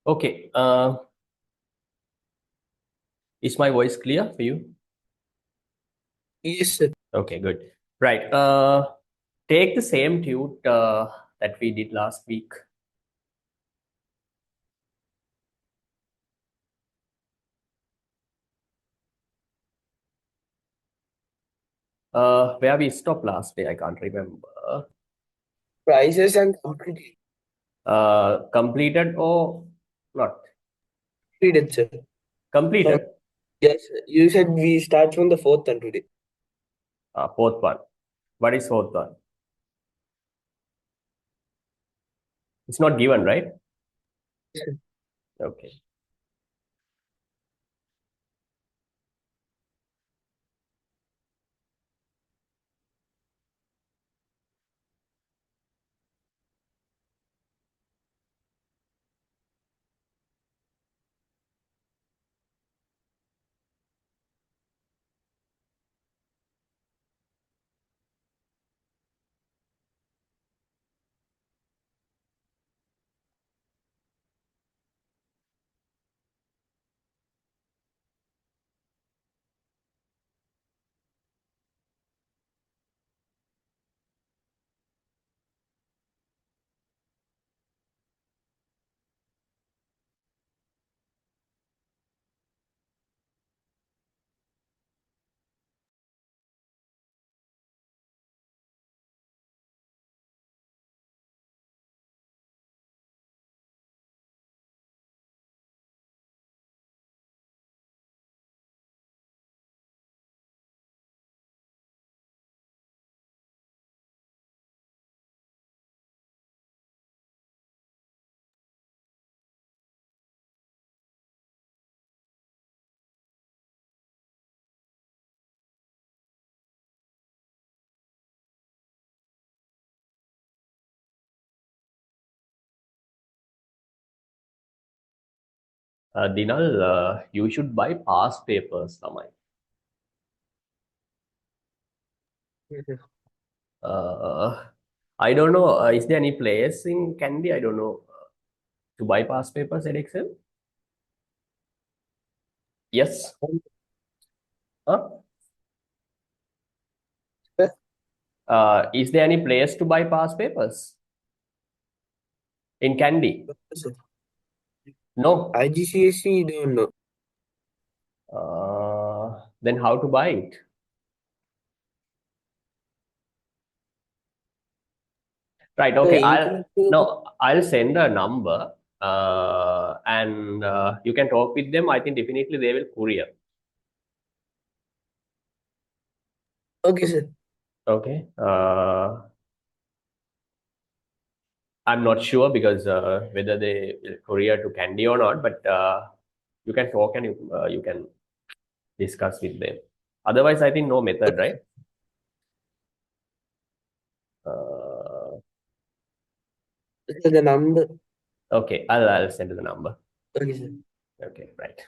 Okay. Is my voice clear for you? Yes, sir. Okay, good. Right. Take the same tute that we did last week. Where we stopped last day, I can't remember. Prices and completed, Completed or not? sir. Uh, Completed. yes, sir. You said we start from the fourth one today. Fourth one. What is fourth one? It's not given, right? Yes, sir. Okay. Dinal, you should buy past papers, Samai. Yes, sir. Uh, I don't know. Is there any place in Candy? I don't know. To buy past papers at Excel? Yes. Huh? Sir, Is there any place to buy past papers in Candy? sir. No. IGCSE, don't know. Then how to buy it? Right. The Okay. internet, I'll send a number, and you can talk with them. I think definitely they will courier. okay, sir. Okay. I'm not sure because whether they will courier to Candy or not, but you can talk and you can discuss with them. Otherwise, I think no method, right? Uh, Sir, the number. okay, I'll send you the number. Okay, sir. Okay, right.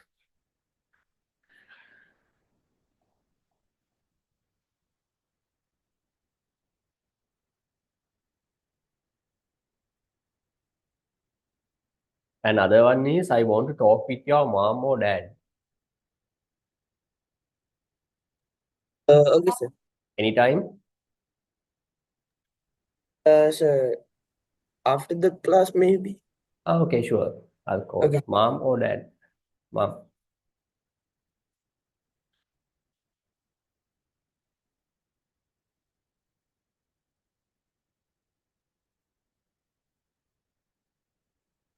Another one is I want to talk with your mom or dad Okay, sir. anytime. Sir, after the class, maybe. Okay, sure. I'll call Okay. mom or dad. Mom.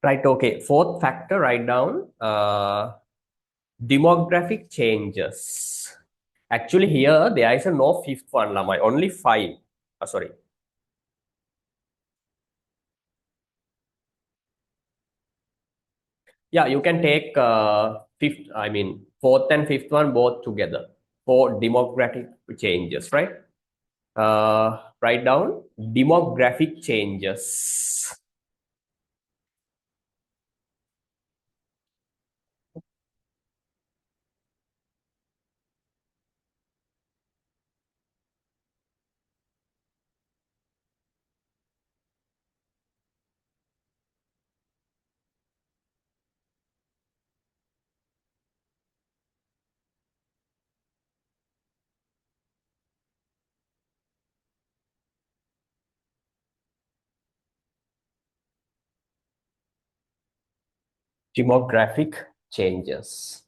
Right. Okay. Fourth factor. Write down. Demographic changes. Actually, here there is a no fifth one, Lamai. Only five. Sorry. Yeah, you can take fifth. I mean, fourth and fifth one both together for demographic changes, right? Write down demographic changes. Demographic changes.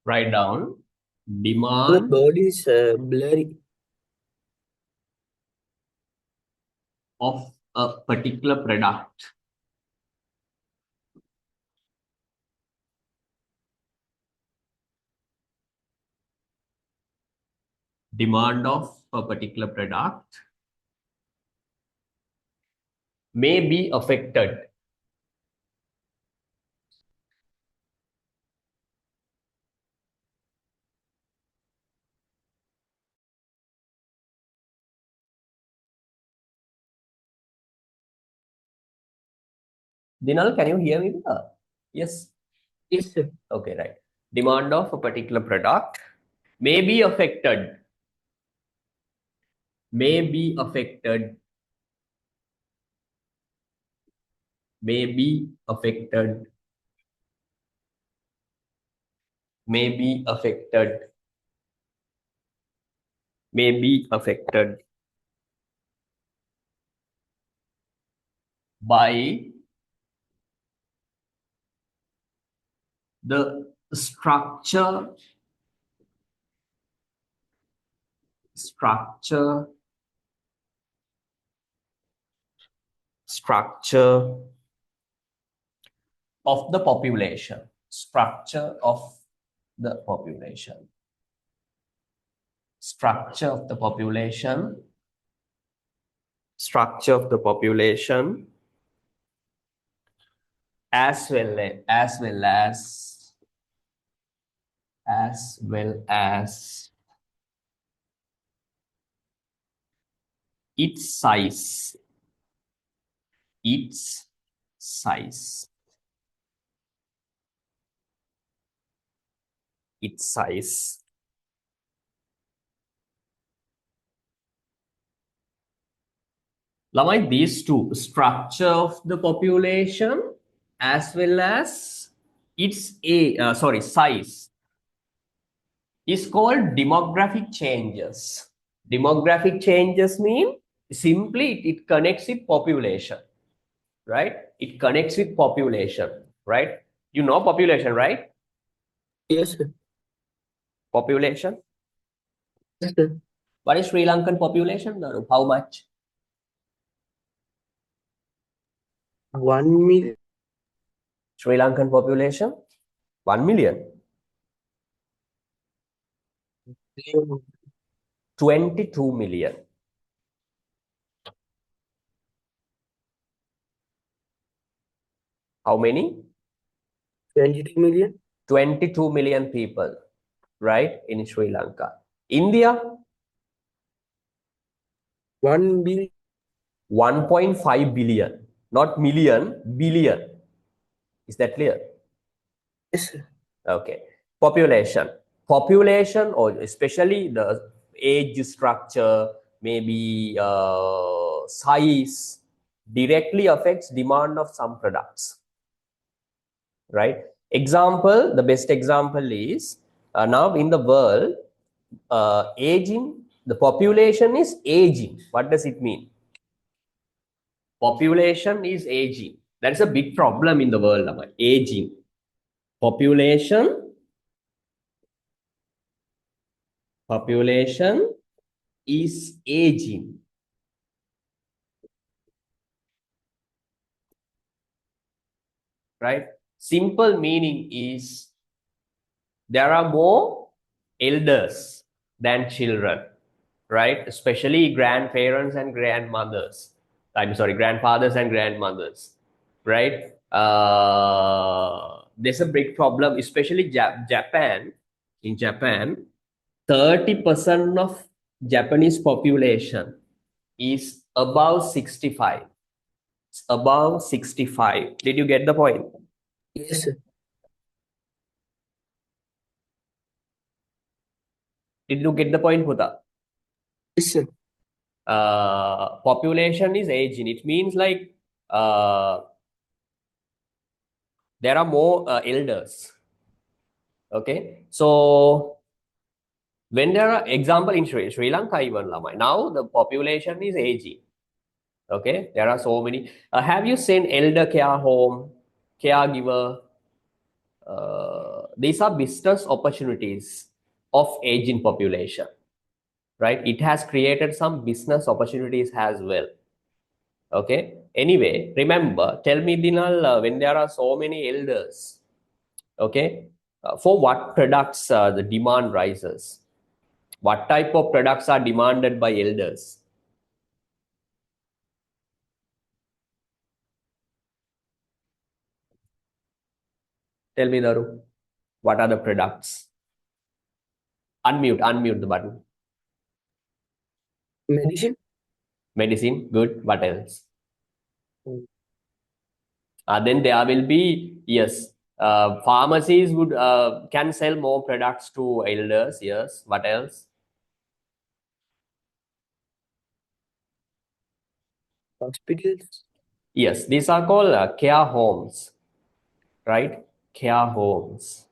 Write down The demand body is blurry. of a particular product. Demand of a particular product may be affected. Dinal, can you hear me? Yes. Yes, sir. Okay, right. Demand of a particular product may be affected. May be affected. May be affected. May be affected. May be affected by the structure structure structure of the population. Structure of the population. Structure of the population. Structure of the population, as well as its size. Its size. Its size. Like these two, structure of the population as well as its size, is called demographic changes. Demographic changes mean simply it connects with population, right? It connects with population, right? You know population, right? Yes, sir. Population. Yes, sir. What is Sri Lankan population? How much? 1 million. Sri Lankan population? 1 million. 22 million. How many? 22 million. 22 million people, right, in Sri Lanka. India, 1 billion. 1.5 billion, not million, billion. Is that clear? Yes, sir. Okay. Population. Population, or especially the age structure, maybe size, directly affects demand of some products, right? Example, the best example is now in the world, aging, the population is aging. What does it mean? Population is aging. That's a big problem in the world. Aging. Population is aging. Right? Simple meaning is there are more elders than children, right? Especially grandparents and grandmothers. I'm sorry, grandfathers and grandmothers, right? There's a big problem, especially Japan. In Japan, 30% of Japanese population is above 65. above 65. Did you get the point? Yes, sir. Did you get the point, Huda? Yes, sir. Population is aging. It means like there are more elders. Okay, so when there are example in Sri Lanka, even Lamai, now the population is aging. Okay, there are so many. Have you seen elder care home, caregiver? These are business opportunities of aging population, right? It has created some business opportunities as well. Okay. Anyway, remember, tell me, Dinal, when there are so many elders, okay, for what products the demand rises? What type of products are demanded by elders? Tell me, Daru, what are the products? Unmute the button. Medicine. Medicine, good. What else? Mm. Then there will be, yes, pharmacies would can sell more products to elders. Yes. What else? Hospitals. Yes, these are called care homes, right? Care homes.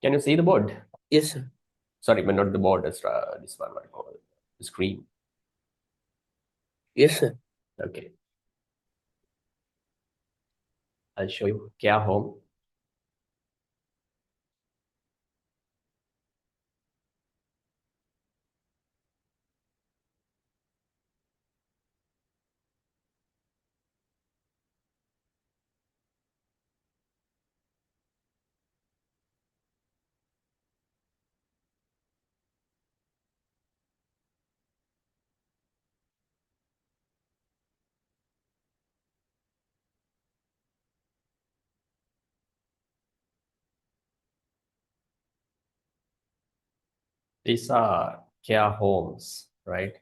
Can you see the board? Yes, sir. Sorry, but not the board. It's, this one I call it, the screen. Yes, sir. Okay, I'll show you care home. These are care homes, right?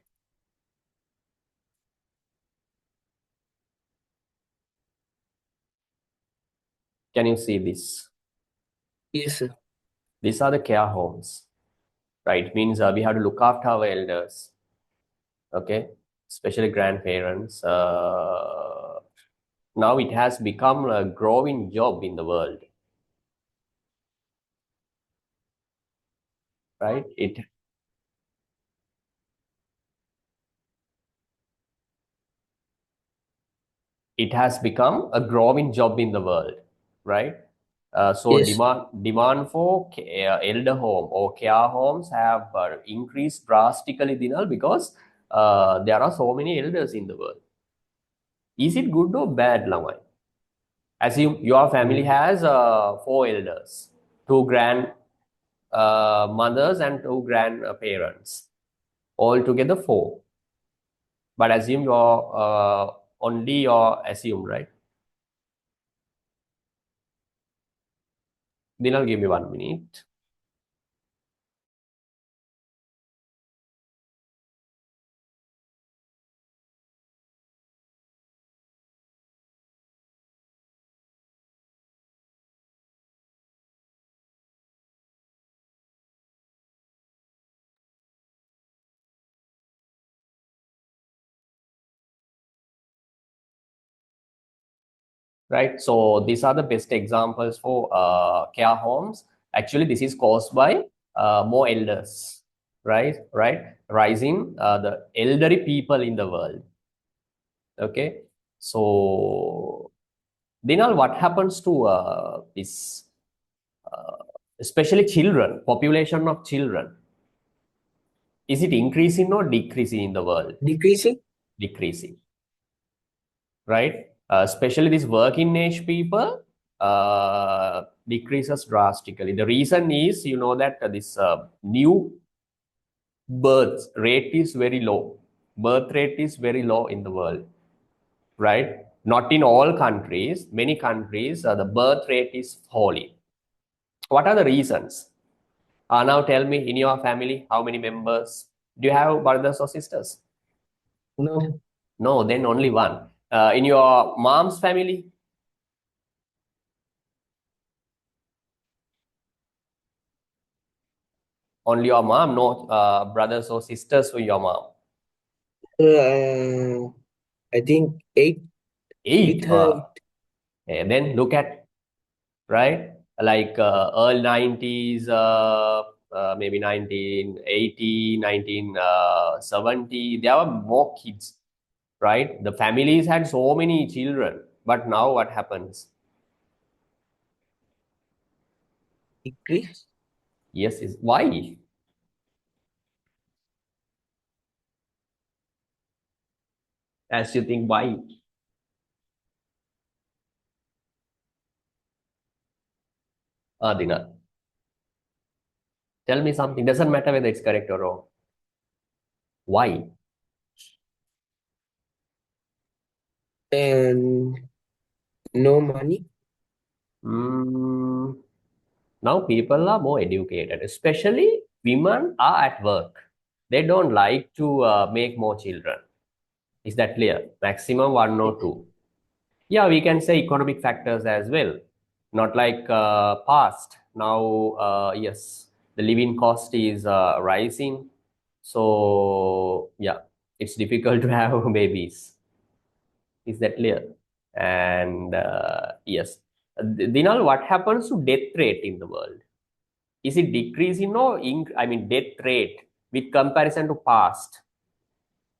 Can you see this? Yes, sir. These are the care homes, right? Means we have to look after our elders, okay? Especially grandparents. Now it has become a growing job in the world, right? It has become a growing job in the world, right? So Yes. demand for elder home or care homes have increased drastically, Dinal, because there are so many elders in the world. Is it good or bad, Lamai? Assume your family Mm. has four elders, two grand mothers and two grandparents, altogether four. But assume your only your assume, right? Dinal, give me 1 minute. Right? So these are the best examples for care homes. Actually, this is caused by more elders, right? Right? Rising the elderly people in the world. Okay. So, Dinal, what happens to this, especially children, population of children? Is it increasing or decreasing in the world? Decreasing. Decreasing, right? Especially these working age people decreases drastically. The reason is, you know, that this new birth rate is very low. Birth rate is very low in the world, right? Not in all countries. Many countries, the birth rate is falling. What are the reasons? Now tell me, in your family, how many members? Do you have brothers or sisters? No. No, then only one. In your mom's family, only your mom, no brothers or sisters with your mom. I think eight with Eight. her. Then look at, right? Like early 90s, maybe 1980, 1970, there were more kids, right? The families had so many children. But now what happens? Decrease. Yes, is why? As you think, why? Adina, tell me something. Doesn't matter whether it's correct or wrong. Why? And no money. Mm, now people are more educated, especially women are at work. They don't like to make more children. Is that clear? Maximum one or two. Yeah, we can say economic factors as well. Not like past. Now, yes, the living cost is rising. So, yeah, it's difficult to have babies. Is that clear? And yes, Dinal, what happens to death rate in the world? Is it decreasing or I mean death rate with comparison to past?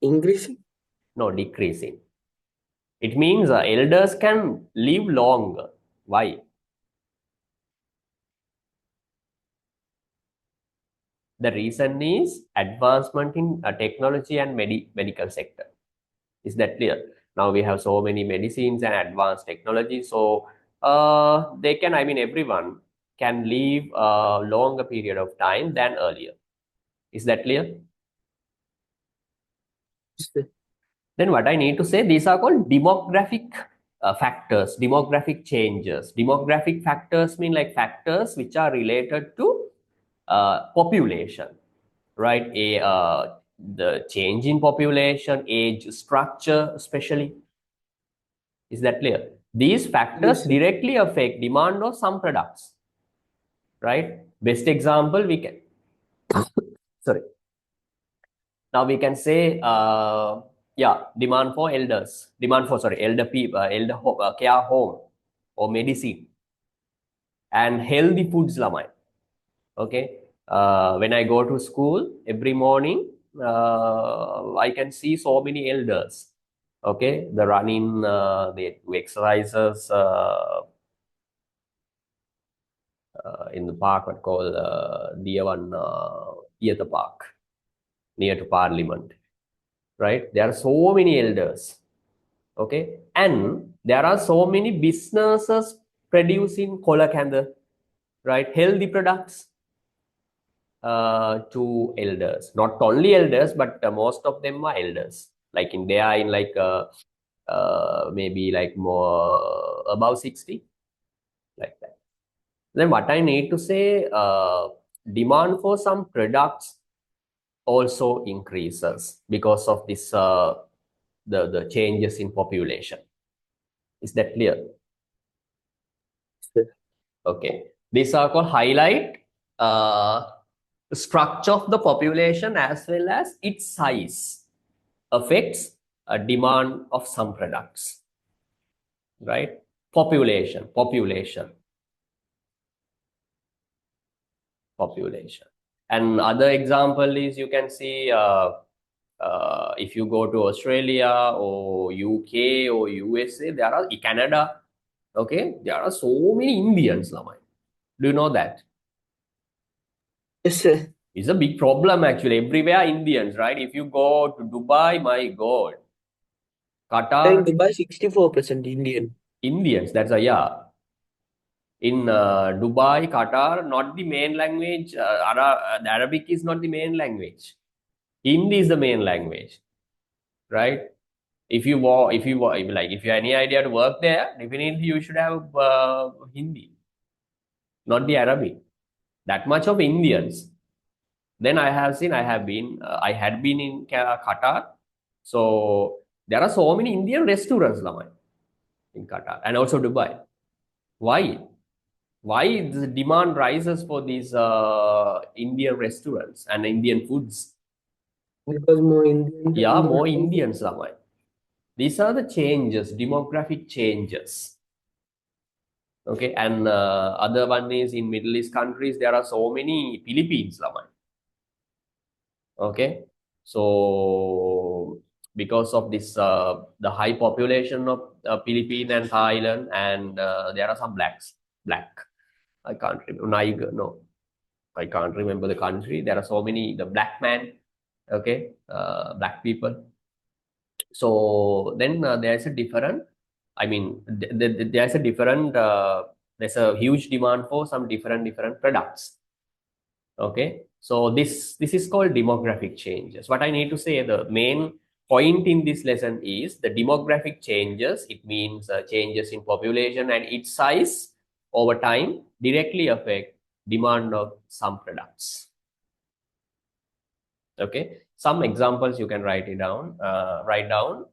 Increasing. No, decreasing. It means elders can live longer. Why? The reason is advancement in technology and medical sector. Is that clear? Now we have so many medicines and advanced technology, so they can. I mean, everyone can live a longer period of time than earlier. Is that clear? Yes, sir. Then what I need to say, these are called demographic factors, demographic changes. Demographic factors mean like factors which are related to population, right? The change in population, age structure, especially. Is that clear? These factors Yes, sir. directly affect demand of some products, right? Best example we can, sorry. Now we can say, yeah, demand for elders, demand for, sorry, elder people, care home or medicine and healthy foods lamai. Okay. When I go to school every morning, I can see so many elders. Okay. The running, they do exercises in the park, what called Deavan Theatre Park near to Parliament. Right. There are so many elders. Okay. And there are so many businesses producing kolakanda, right? Healthy products to elders. Not only elders, but most of them are elders. Like in they are in like maybe like more above 60, like that. Then what I need to say, demand for some products also increases because of this the changes in population. Is that clear? Yes, sir. Okay. These are called highlight uh, structure of the population as well as its size affects a demand of some products, right? Population. And other example is you can see if you go to Australia or UK or USA, there are Canada, okay, there are so many Indians, Lamai. Do you know that? Yes, sir. It's a big problem actually. Everywhere Indians, right? If you go to Dubai, my God, In Qatar, Dubai, 64% Indian. Indians. That's a yeah. In Dubai, Qatar, not the main language. The Arabic is not the main language. Hindi is the main language, right? If you have any idea to work there, definitely you should have Hindi, not the Arabic. that much of Indians. Then I have seen, I had been in Qatar. So there are so many Indian restaurants, Lamai, in Qatar and also Dubai. Why? Why the demand rises for these Indian restaurants and Indian foods? Because more Indians Yeah, and more more hungry. Indians, Lamai. These are the changes, demographic changes. Okay, and other one is in Middle East countries, there are so many Philippines, Lamai. Okay, so because of this, the high population of Philippines and Thailand, and there are some black. I can't remember. Niger, no, I can't remember the country. There are so many the black man. Okay, black people. So then there's a different. I mean, there's a different. There's a huge demand for some different products. Okay, so this is called demographic changes. What I need to say, the main point in this lesson is the demographic changes. It means changes in population and its size over time directly affect demand of some products. Okay, some examples you can write it down. Write down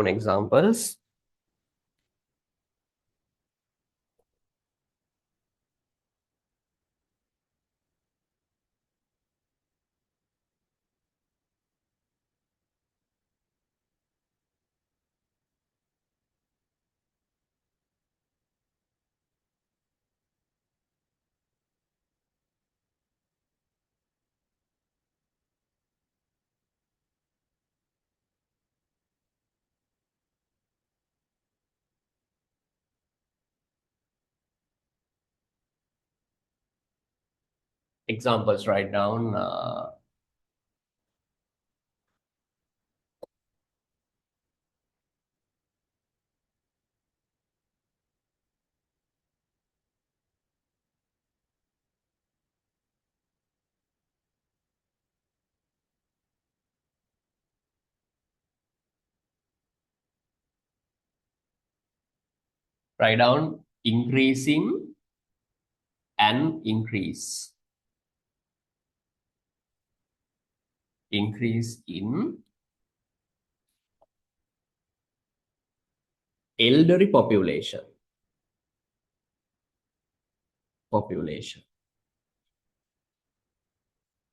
examples. Examples. Write down. Write down increasing and increase. Increase in elderly population. Population.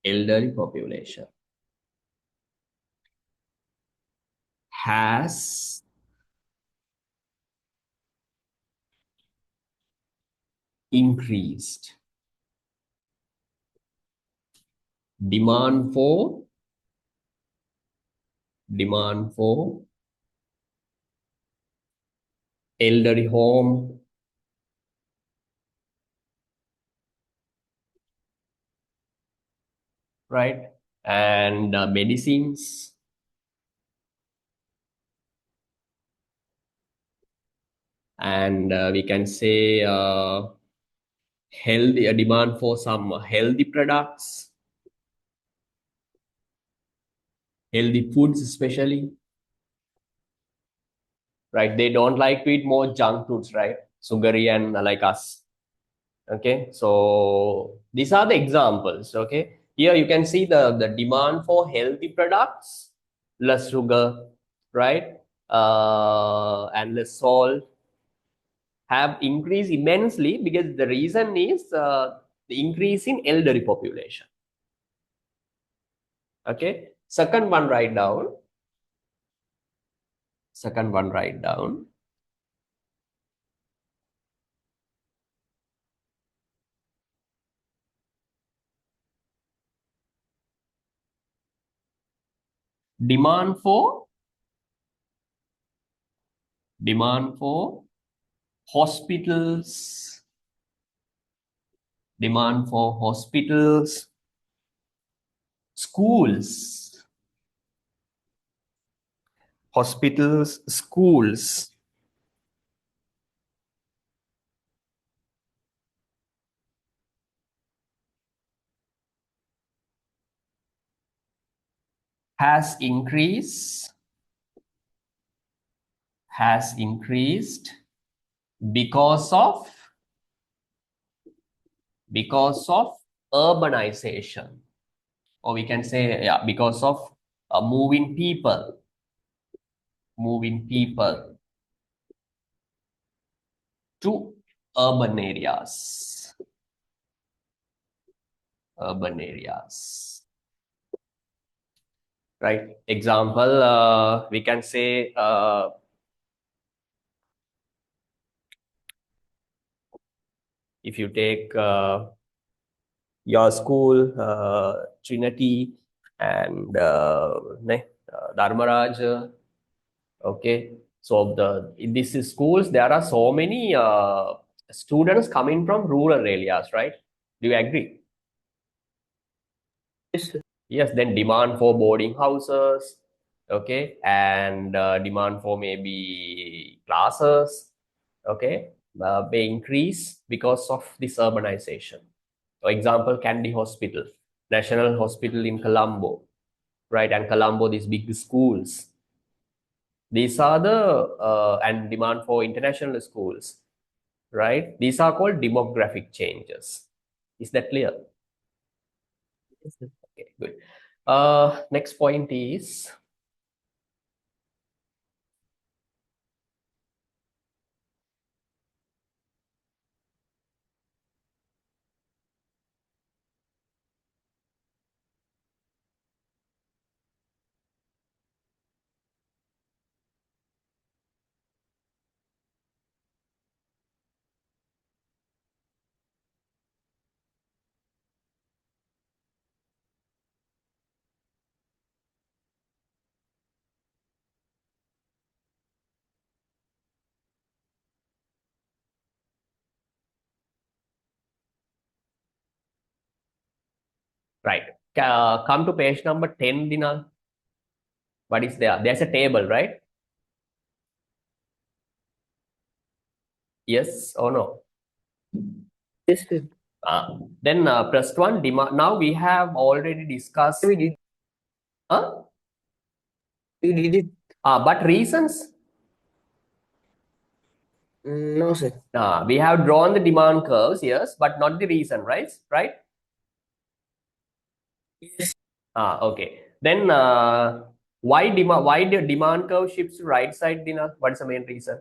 Elderly population has increased. Demand for elderly home, right? And medicines, and we can say healthy, a demand for some healthy products, healthy foods especially, right? They don't like to eat more junk foods, right? Sugary and like us. Okay, so these are the examples. Okay, here you can see the demand for healthy products, less sugar, right? And less salt have increased immensely because the reason is the increase in elderly population. Okay, second one write down. Second one write down. Demand for hospitals. Demand for hospitals, schools. Hospitals, schools, has increased because of urbanization, or we can say, yeah, because of moving people to urban areas. Right? Example, we can say, if you take your school, Trinity and Dharmaraj, okay. So in these schools, there are so many students coming from rural areas, right? Do you agree? Yes, sir. Yes, then demand for boarding houses, okay, and demand for maybe classes, okay, may increase because of this urbanization. For example, Kandy Hospital, National Hospital in Colombo, right? And Colombo, these big schools. These are the and demand for international schools, right? These are called demographic changes. Is that clear? Yes, sir. Okay, good. Next point is, right? Come to page number 10, Dinal. What is there? There's a table, right? Yes or no? Yes, sir. Then press one demand. Now we have already discussed. We did. Huh? We did it. But reasons? No, sir. We have drawn the demand curves, yes, but not the reason, right? Right? Yes. Okay. Then why the demand curve shifts to right side, Dina? What is the main reason?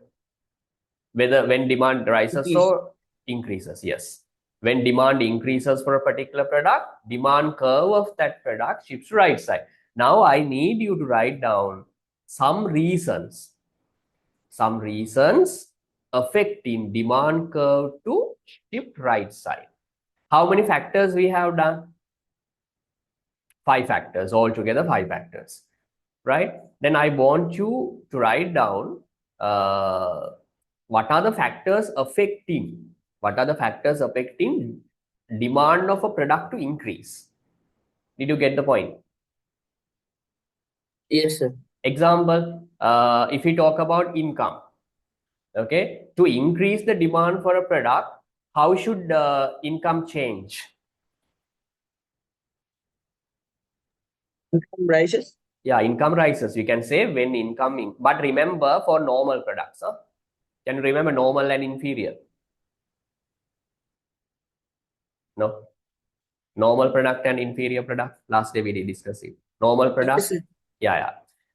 Whether when demand rises Increase. or increases, yes. When demand increases for a particular product, demand curve of that product shifts to right side. Now I need you to write down some reasons affecting demand curve to shift right side. How many factors we have done? 5 factors altogether, 5 factors, right? Then I want you to write down uh, what are the factors affecting demand of a product to increase. Did you get the point? Yes, sir. Example, if we talk about income, okay, to increase the demand for a product, how should income change? Income rises. Yeah, income rises. You can say when incoming, but remember for normal products. Can you remember normal and inferior? No. Normal product and inferior product. Last day we did discuss it. Normal Yes, product. sir. Yeah, yeah.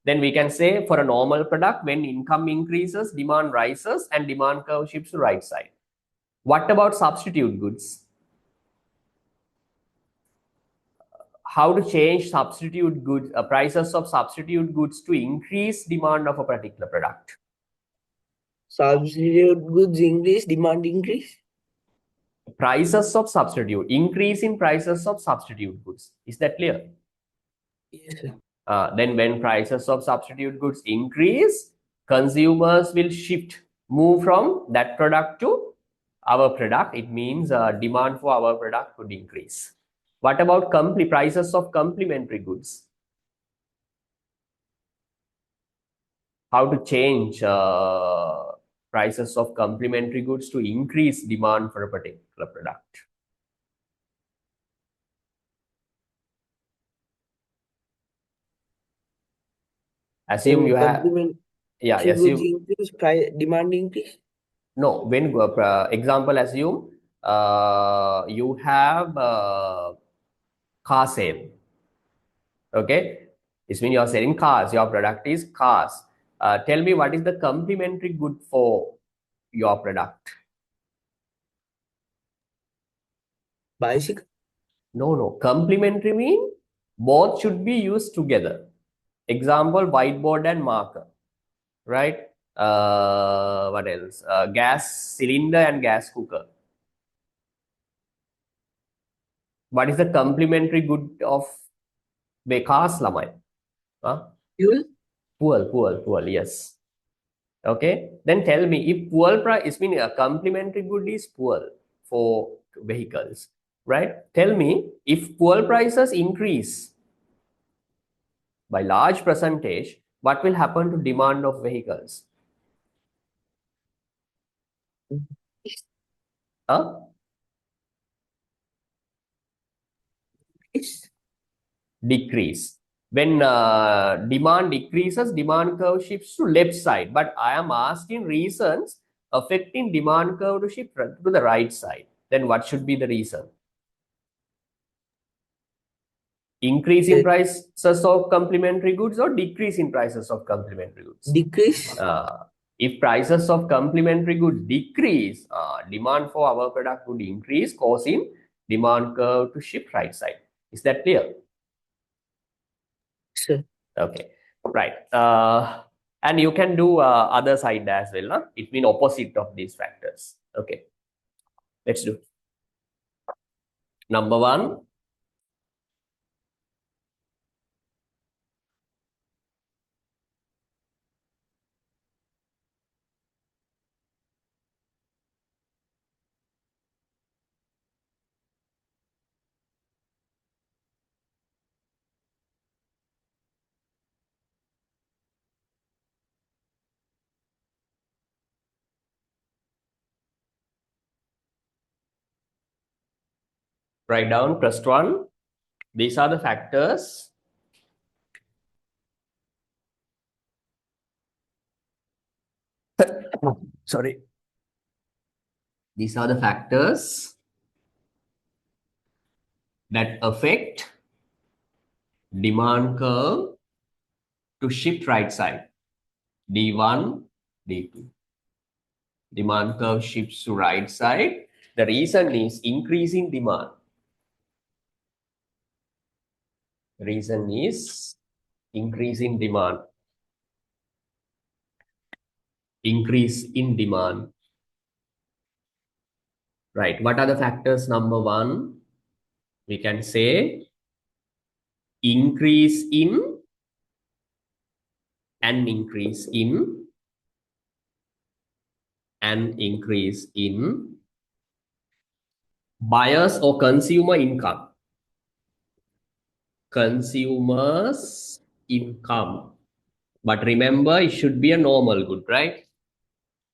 Then we can say for a normal product, when income increases, demand rises and demand curve shifts to right side. What about substitute goods? How to change substitute goods, prices of substitute goods to increase demand of a particular product? Substitute goods increase, demand increase. Prices of substitute, increase in prices of substitute goods. Is that clear? Yes, sir. Then when prices of substitute goods increase, consumers will move from that product to our product. It means demand for our product could increase. What about prices of complementary goods? How to change prices of complementary goods to increase demand for a particular product? Assume you have, complement yeah, should goods assume, increase, price demand increase? no, when, example, assume you have car sale, okay? This means you are selling cars, your product is cars. Tell me what is the complementary good for your product? Bicycle. No, complementary mean both should be used together. Example, whiteboard and marker, right? What else? Gas cylinder and gas cooker. What is the complementary good of the cars, Lamai? Huh? Fuel. Fuel, yes. Okay, then tell me if fuel price mean a complementary good is fuel for vehicles, right? Tell me if fuel prices increase by large percentage, what will happen to demand of vehicles? Huh? Yes. Decrease. When demand decreases, demand curve shifts to left side. But I am asking reasons affecting demand curve to shift to the right side. Then what should be the reason? Increase in prices of complementary goods or decrease in prices of complementary goods? Decrease. If prices of complementary goods decrease, demand for our product would increase, causing demand curve to shift right side. Is that clear? Sir. Okay, right. And you can do other side as well. Huh? It means opposite of these factors. Okay, let's do. Number one. Write down first one. These are the factors sorry. These are the factors that affect demand curve to shift right side. D1, D2. Demand curve shifts to right side. The reason is increasing demand. Reason is increasing demand. Increase in demand. Right. What are the factors? Number one, we can say increase in and increase in and increase in buyers or consumer income. Consumers income. But remember, it should be a normal good, right?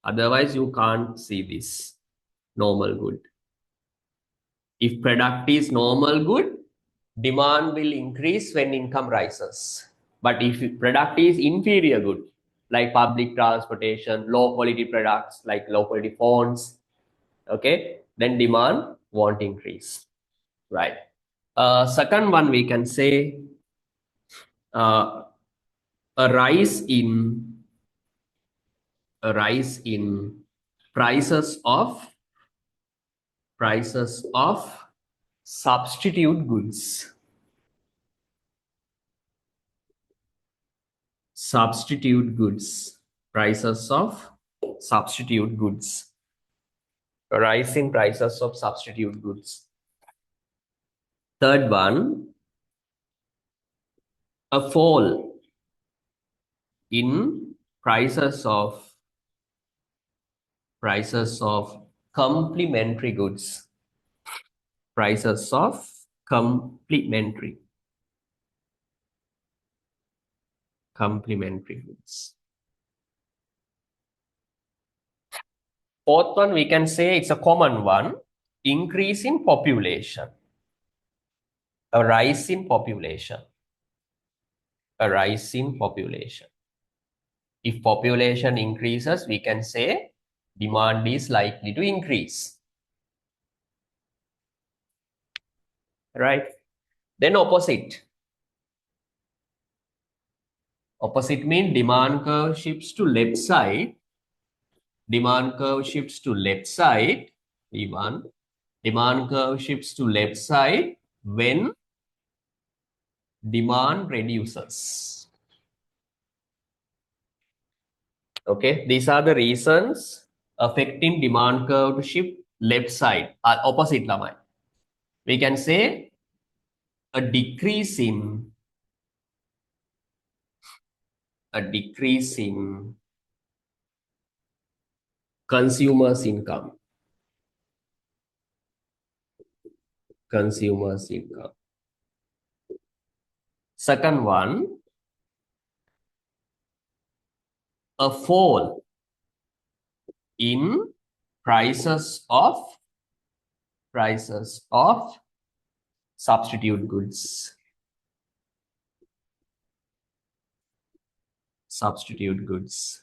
Otherwise, you can't see this normal good. If product is normal good, demand will increase when income rises. But if product is inferior good, like public transportation, low quality products like low quality phones, okay, then demand won't increase, right? Second one, we can say uh, a rise in prices of substitute goods. Substitute goods. Prices of substitute goods. A rise in prices of substitute goods. Third one, a fall in prices of complementary goods. Prices of complementary goods. Fourth one, we can say it's a common one, increase in population. A rise in population. A rise in population. If population increases, we can say demand is likely to increase. Right? Then opposite. Opposite means demand curve shifts to left side. Demand curve shifts to left side. V1. Demand curve shifts to left side when demand reduces. Okay, these are the reasons affecting demand curve to shift left side, opposite lamai. We can say a decrease in consumers income. Consumers income. Second one, a fall in prices of substitute goods. Substitute goods.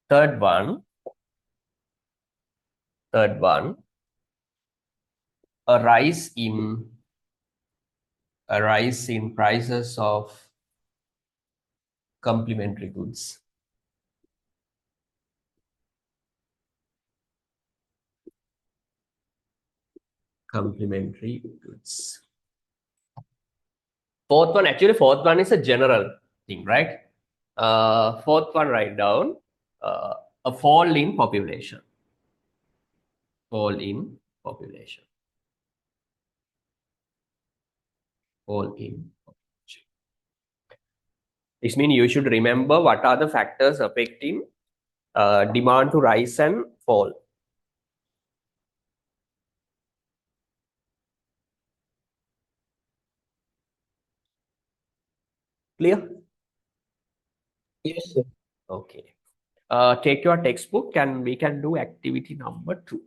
Third one, a rise in prices of complementary goods. Complementary goods. Fourth one is a general thing, right? Fourth one, write down a fall in population. Fall in population. Fall in population. This means you should remember what are the factors affecting demand to rise and fall. Clear? Yes, sir. Okay. Take your textbook and we can do activity number 2.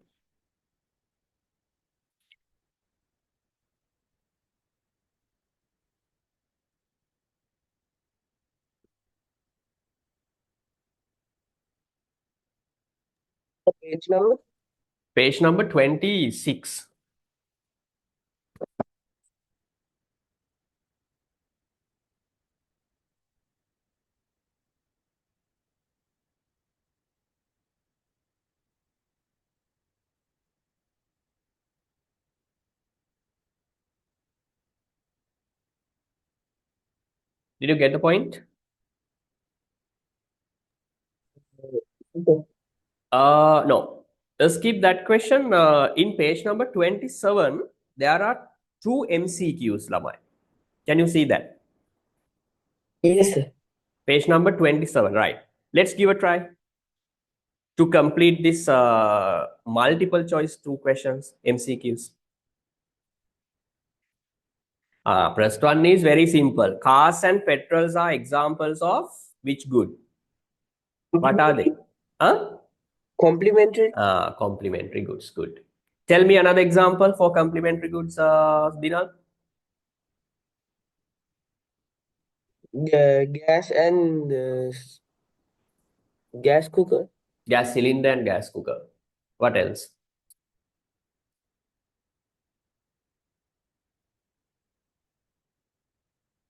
Page number? Page number 26. Did you get the point? Okay. No. Skip that question. In page number 27, there are 2 MCQs, Lamai. Can you see that? Yes, sir. Page number 27, right. Let's give a try to complete this multiple choice 2 questions, MCQs. First one is very simple. Cars and petrols are examples of which good? What are they? Complementary. Complementary goods. Good. Tell me another example for complementary goods, Dinal. Gas and gas cooker. Gas cylinder and gas cooker. What else?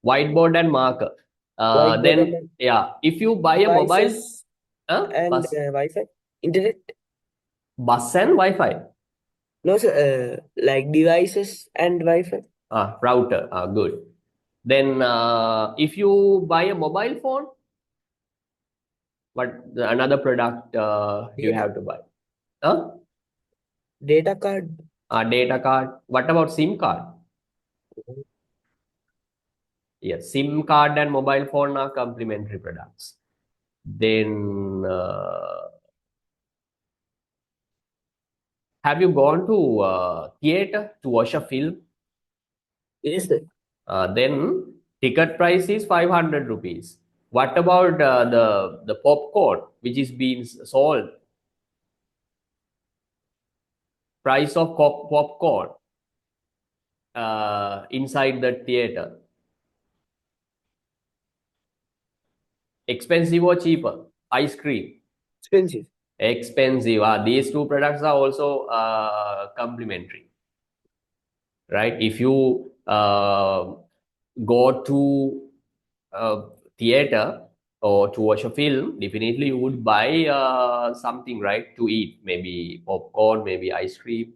Whiteboard and marker. Whiteboard Then, and yeah, if you buy a mobile, devices and bus, Wi-Fi. Internet. bus and Wi-Fi. No, sir. Like devices and Wi-Fi. Router. Good. Then, if you buy a mobile phone, another product you Data. have to buy? Huh? Data card. Data card. What about SIM card? Yes, SIM card and mobile phone are complementary products. Then, have you gone to theater to watch a film? Yes, sir. Then ticket price is 500 rupees. What about the popcorn which is being sold? Price of popcorn inside the theater. Expensive or cheaper? Ice cream. Expensive. Expensive. These two products are also complementary, right? If you go to a theater or to watch a film, definitely you would buy something, right, to eat. Maybe popcorn, maybe ice cream,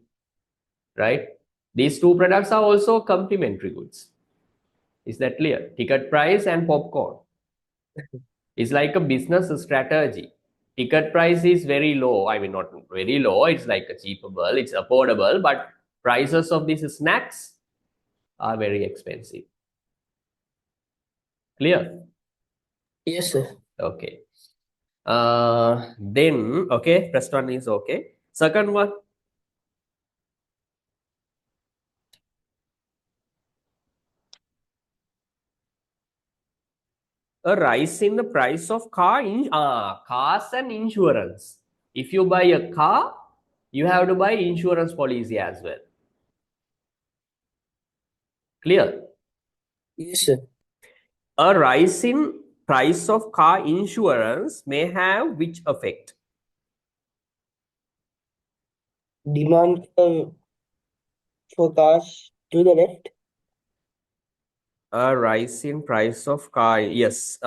right? These two products are also complementary goods. Is that clear? Ticket price and popcorn. It's like a business strategy. Ticket price is very low. I mean, not very low. It's like achievable. It's affordable, but prices of these snacks are very expensive. Clear? Yes, sir. Okay. Then okay, first one is okay. Second one, a rise in the price of cars and insurance. If you buy a car, you have to buy insurance policy as well. Clear? Yes, sir. A rise in price of car insurance may have which effect? Demand for cars to the left. A rise in price of car, yes.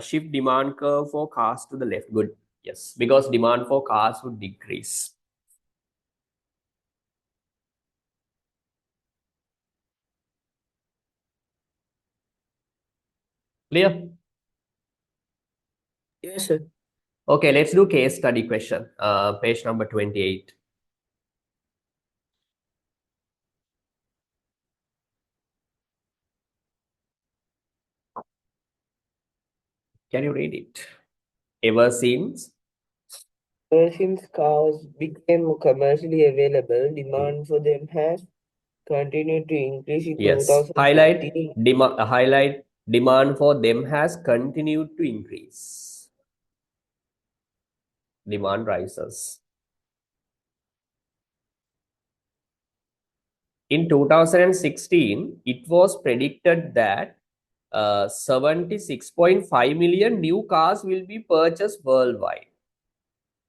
Shift demand curve for cars to the left. Good. Yes, because demand for cars would decrease. Clear? Yes, sir. Okay, let's do case study question. Page number 28. Can you read it? Ever since Since cars became commercially available, demand for them has continued to increase in yes, highlight 2014. demand for them has continued to increase. Demand rises. In 2016, it was predicted that 76.5 million new cars will be purchased worldwide.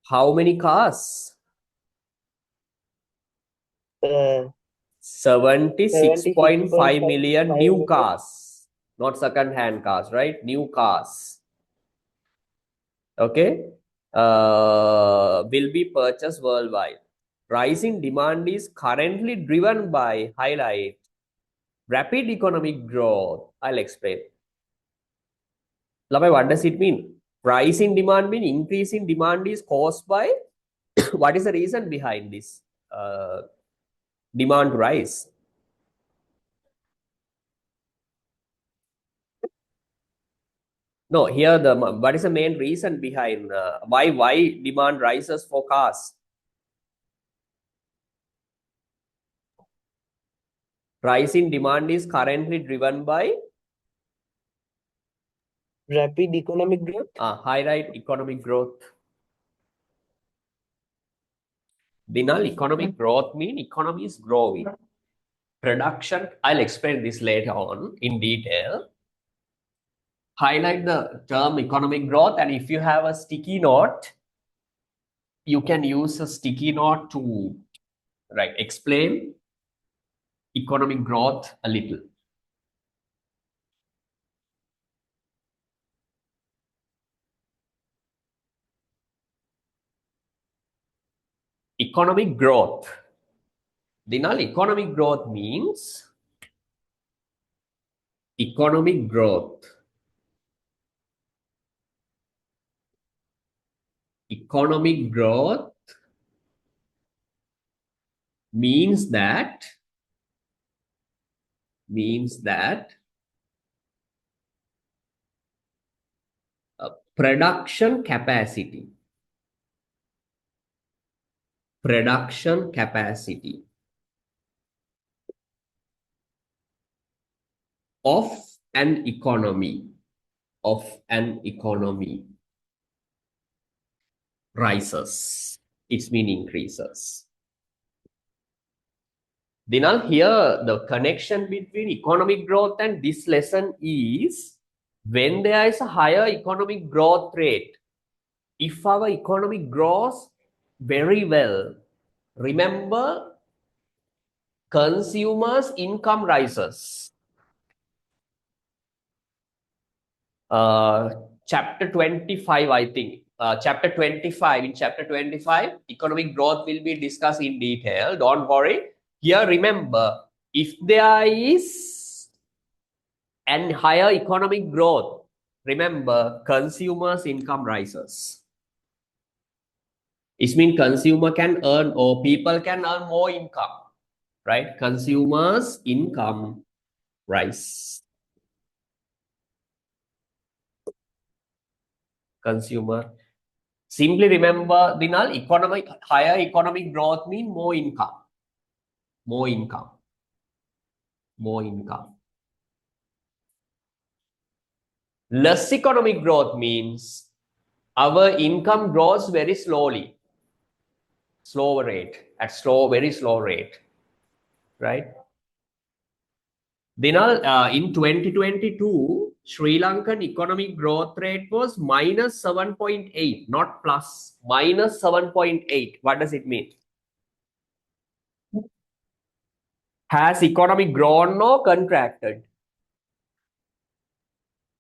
How many cars? Uh, 76.5 million 76.5 new million. cars, not second hand cars, right? New cars. Okay. Will be purchased worldwide. Rising demand is currently driven by highlight rapid economic growth. I'll explain. Labai, what does it mean? Rise in demand mean increase in demand is caused by what is the reason behind this demand rise? No, here the what is the main reason behind why demand rises for cars? Rise in demand is currently driven by Rapid economic growth. highlight economic growth. Dinal, economic growth mean economy is growing. Production, I'll explain this later on in detail. Highlight the term economic growth, and if you have a sticky note, you can use a sticky note to explain economic growth a little. Economic growth. Dinal, economic growth means economic growth. Economic growth means that production capacity of an economy rises. It's mean increases. Dinal, here the connection between economic growth and this lesson is When there is a higher economic growth rate, if our economy grows very well, remember, consumers' income rises. Chapter 25, I think. Chapter 25. In chapter 25, economic growth will be discussed in detail. Don't worry. Here, remember, if there is an higher economic growth, remember, consumers' income rises. It means consumer can earn or people can earn more income, right? Consumers' income rise. Consumer. Simply remember, Dinal, higher economic growth means more income. More income. More income. Less economic growth means our income grows very slowly. Slower rate. Very slow rate. Right? Dinal, in 2022, Sri Lankan economic growth rate was minus 7.8, not plus, minus 7.8. What does it mean? Has economy grown or contracted?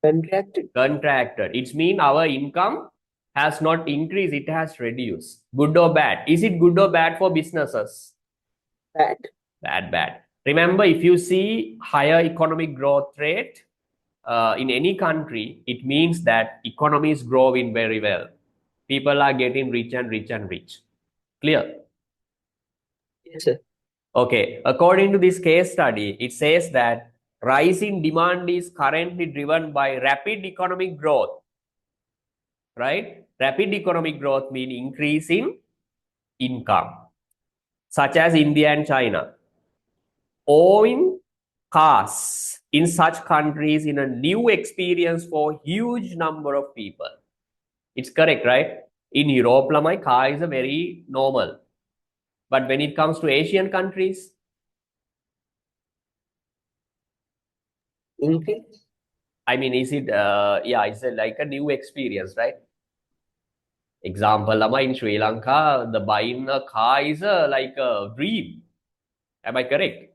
Contracted. Contracted. It means our income has not increased, it has reduced. Good or bad? Is it good or bad for businesses? Bad. Bad. Remember, if you see higher economic growth rate in any country, it means that economy is growing very well. People are getting rich and rich and rich. Clear? Yes, sir. Okay. According to this case study, it says that rising demand is currently driven by rapid economic growth. Right? Rapid economic growth means increase in income, such as India and China. Owning cars in such countries in a new experience for huge number of people. It's correct, right? In Europe, my car is a very normal. But when it comes to Asian countries, Increase. I mean, is it, it's like a new experience, right? Example, in Sri Lanka, the buying a car is like a dream. Am I correct?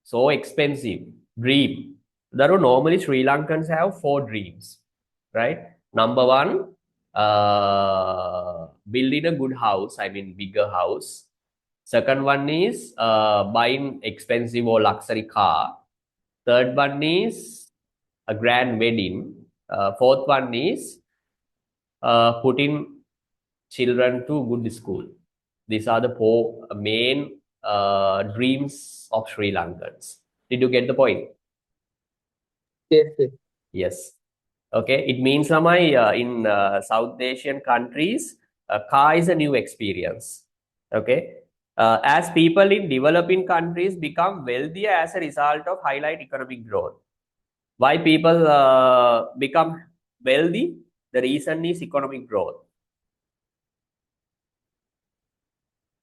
So expensive. Dream. There are normally Sri Lankans have 4 dreams, right? Number one, building a good house, I mean bigger house. Second one is buying expensive or luxury car. Third one is a grand wedding. Fourth one is putting children to good school. These are the 4 main dreams of Sri Lankans. Did you get the point? Yes, sir. Yes. Okay. It means in South Asian countries, a car is a new experience. Okay. As people in developing countries become wealthier as a result of highlight economic growth. Why people become wealthy? The reason is economic growth.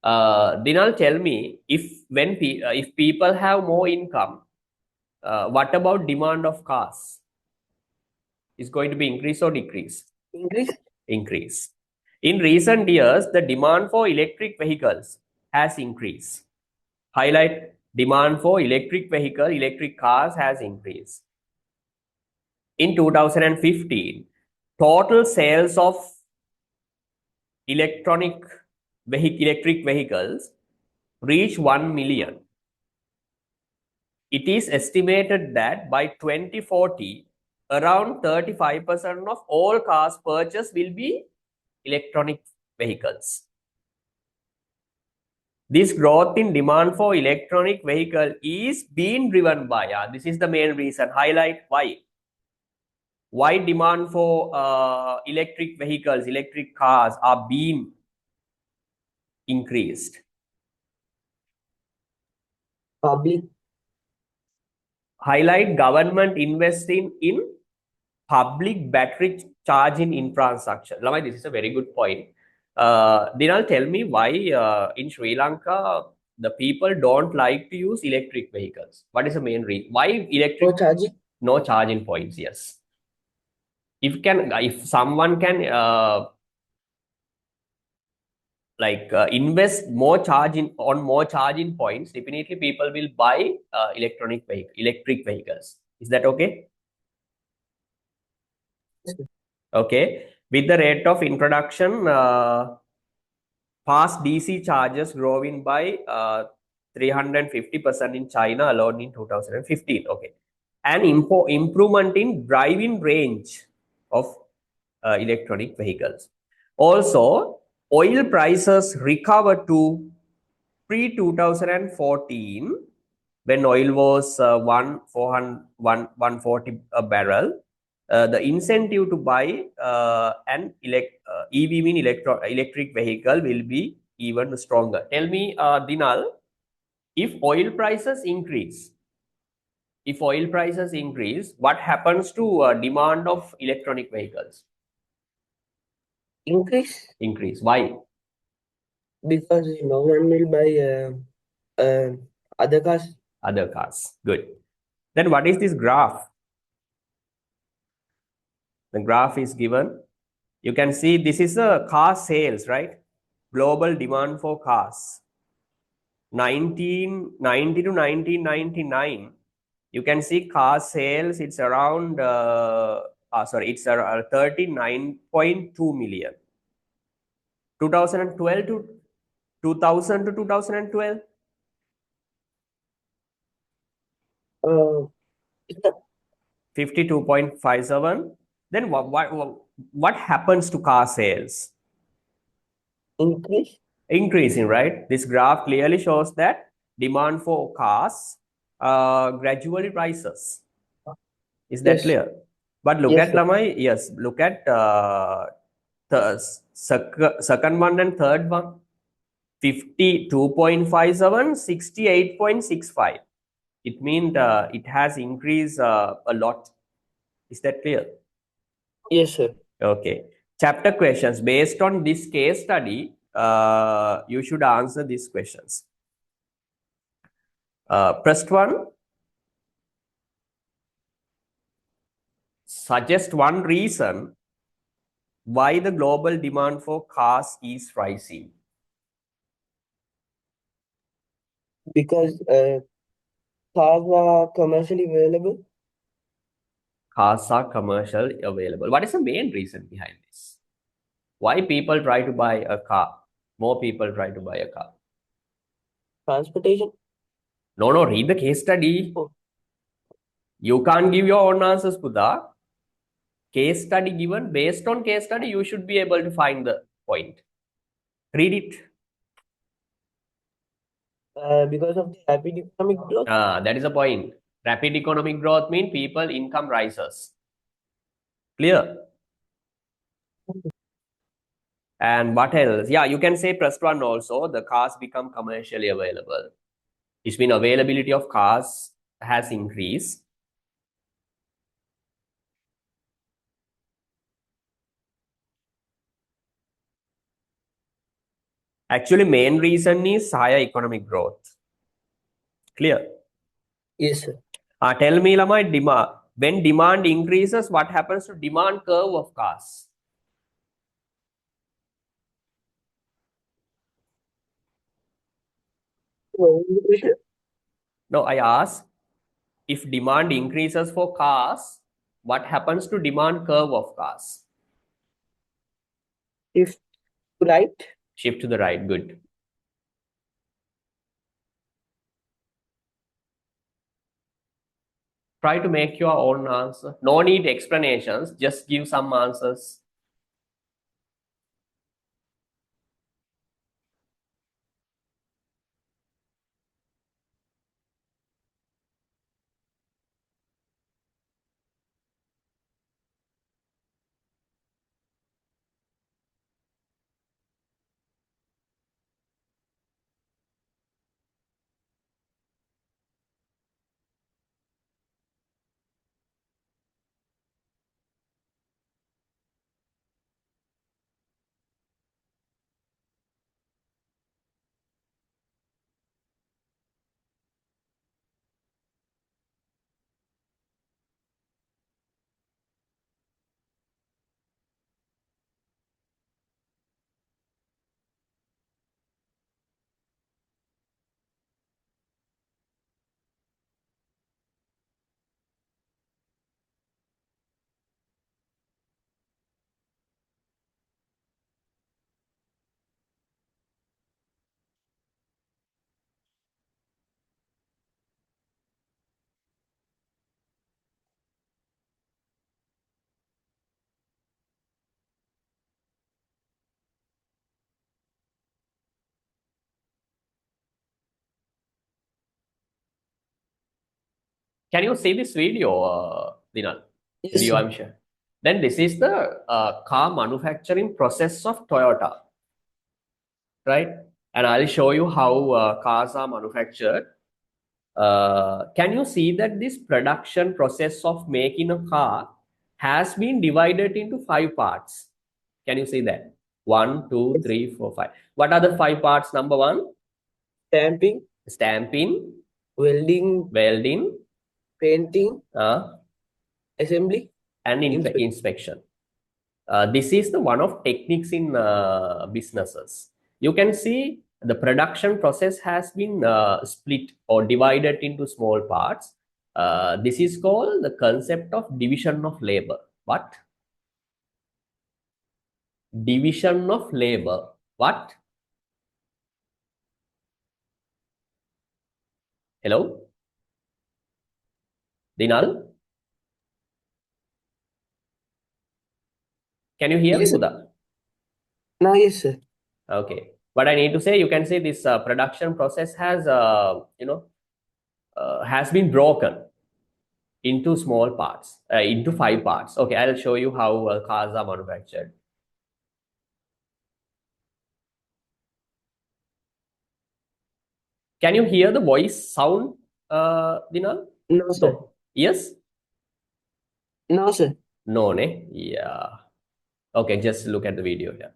Dinal, tell me, if people have more income, what about demand of cars? Is going to be increase or decrease? Increase. Increase. In recent years, the demand for electric vehicles has increased. Highlight demand for electric cars has increased. In 2015, total sales of electric vehicles reached 1 million. It is estimated that by 2040, around 35% of all cars purchased will be electronic vehicles. This growth in demand for electronic vehicle is being driven by, this is the main reason, highlight why. Why demand for electric vehicles, electric cars are being increased? Public. Highlight government investing in public battery charging infrastructure. Lamai, this is a very good point. Dinal, tell me why in Sri Lanka the people don't like to use electric vehicles. What is the main reason? Why electric? For charging. No charging points. Yes. If someone can invest more charging on more charging points, definitely people will buy electric vehicles. Is that okay? Okay. With the rate of introduction, fast DC chargers growing by 350% in China alone in 2015. Okay. And improvement in driving range of electronic vehicles. Also, oil prices recovered to pre 2014 when oil was 140 a barrel. The incentive to buy EV mean electric vehicle will be even stronger. Tell me, Dinal, if oil prices increase, what happens to demand of electronic vehicles? Increase. Why? Because no one will buy other cars. Other cars. Good. Then what is this graph? The graph is given. You can see this is a car sales, right? Global demand for cars. 1990 to 1999. You can see car sales, it's around, it's around 39.2 million. 2012 to 2000 to 2012. Uh, 52.57. Then what happens to car sales? increase. Increasing, right? This graph clearly shows that demand for cars gradually rises. Is that Yes. clear? But look Yes, at sir. Lamai, yes, look at the second one and third one. 52.57, 68.65. It means it has increased a lot. Is that clear? Yes, sir. Okay. Chapter questions. Based on this case study, you should answer these questions. First one, suggest one reason why the global demand for cars is rising. Because cars are commercially available. Cars are commercially available. What is the main reason behind this? Why people try to buy a car? More people try to buy a car. Transportation. No, read the case study. Oh. You can't give your own answers, Buddha. Case study given. Based on case study, you should be able to find the point. Read it. Because of the rapid economic growth. That is a point. Rapid economic growth means people income rises. Clear? And what else? Yeah, you can say plus one also. The cars become commercially available. It's been availability of cars has increased. Actually, main reason is higher economic growth. Clear? Yes, sir. Tell me, Lama, when demand increases, what happens to demand curve of cars? No, I ask, if demand increases for cars, what happens to demand curve of cars? If right. Shift to the right. Good. Try to make your own answer. No need explanations. Just give some answers. Can you see this video, Dinal? Yes, Video, sir. I'm sure. Then this is the car manufacturing process of Toyota, right? And I'll show you how cars are manufactured. Can you see that this production process of making a car has been divided into 5 parts? Can you see that? One, two, Yes. three, four, five. What are the 5 parts? Number one, Stamping, stamping, welding, welding, painting, uh, assembly, and inspection. inspection. This is the one of techniques in businesses. You can see the production process has been split or divided into small parts. This is called the concept of division of labor. What? Division of labor. What? Hello? Dinal? Can you hear me, Yes, sir. Huda? Now, yes, sir. Okay. What I need to say, you can say this production process has, has been broken into small parts, into 5 parts. Okay, I'll show you how cars are manufactured. Can you hear the voice sound, Dinal? No, sir. No. Yes? No, sir. No, ne? Yeah. Okay, just look at the video here.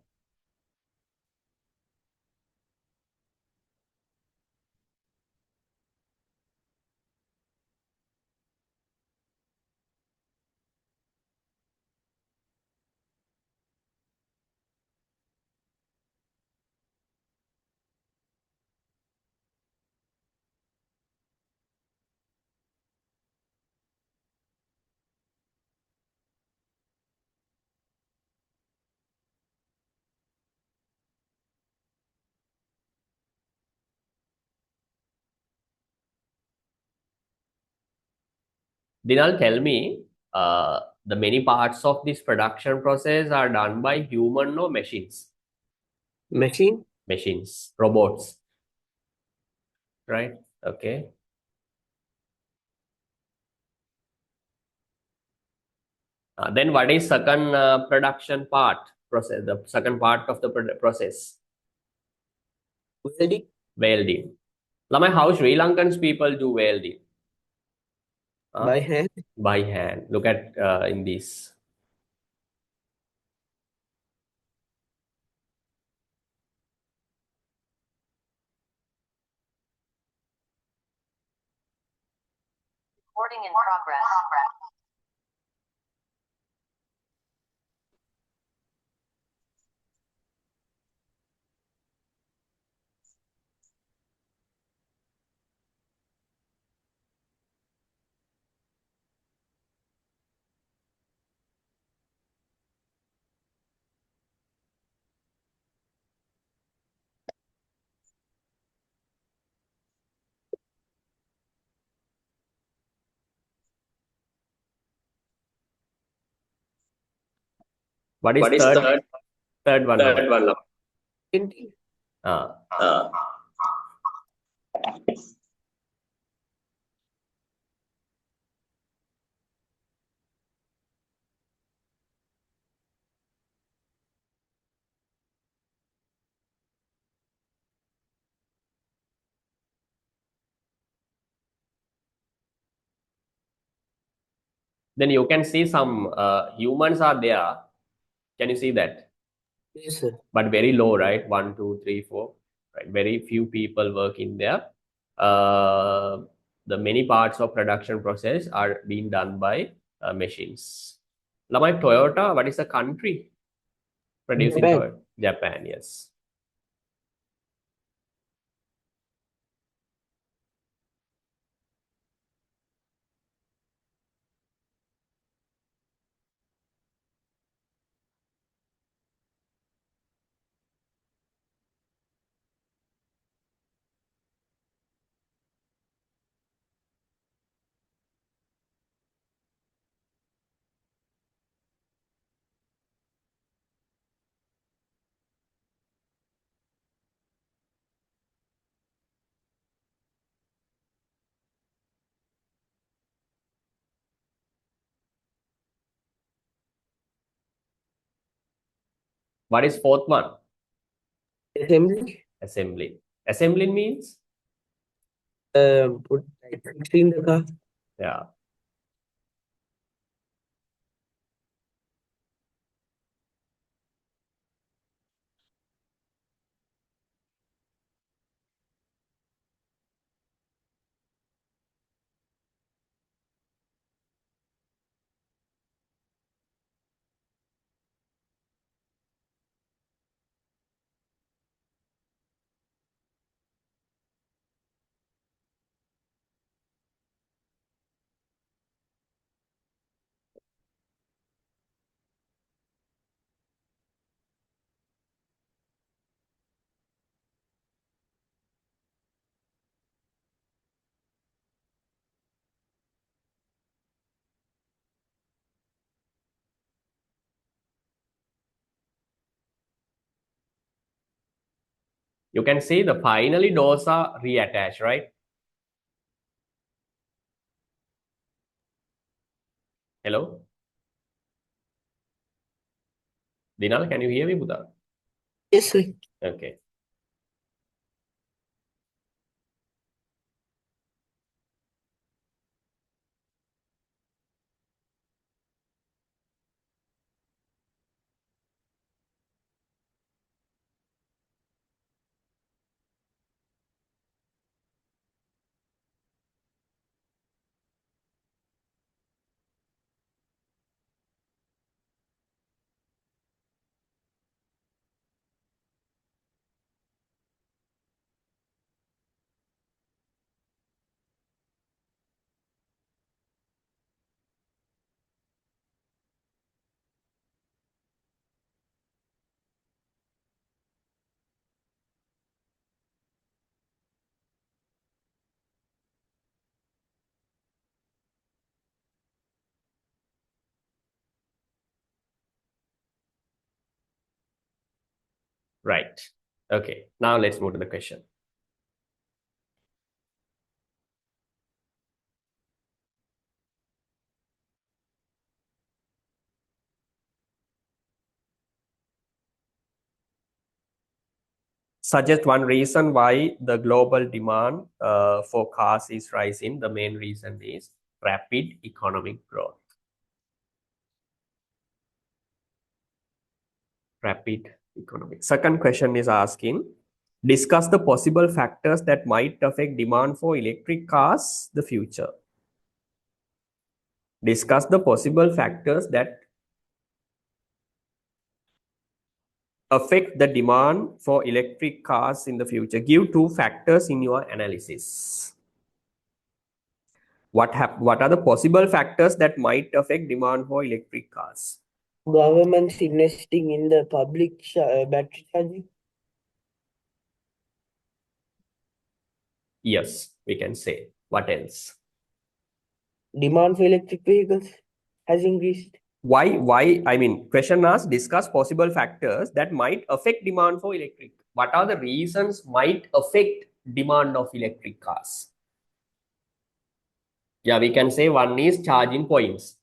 Dinal, tell me, the many parts of this production process are done by human or machines? Machine, Machines, robots, right? Okay. Then what is second production part process? The second part of the process, welding, welding. Lamai, how Sri Lankans people do welding? by Huh? hand, By hand. Look at in this. Recording in progress. What is What is third? Third one, third Lamai. one? painting, Ah. Uh, Then you can see some humans are there. Can you see that? yes, sir. But very low, right? One, two, three, four. Right. Very few people work in there. Uh, the many parts of production process are being done by machines. Lamai, Toyota, what is the country producing Japan, Toyota? Japan, yes. What is fourth one? Assembly. Assembly. Assembly means? Put fixing the car. Yeah. You can see the finally doors are reattached, right? Hello? Dinal, can you hear me, Buddha? Yes, sir. Okay. Right. Okay. Now let's move to the question. Suggest one reason why the global demand for cars is rising. The main reason is rapid economic growth. Rapid economic. Second question is asking, discuss the possible factors that might affect demand for electric cars the future. Discuss the possible factors that affect the demand for electric cars in the future. Give two factors in your analysis. What are the possible factors that might affect demand for electric cars? Governments investing in the public battery charging. Yes, we can say. What else? Demand for electric vehicles has increased. Why? I mean, question asked, discuss possible factors that might affect demand for electric. What are the reasons might affect demand of electric cars? Yeah, we can say one is charging points.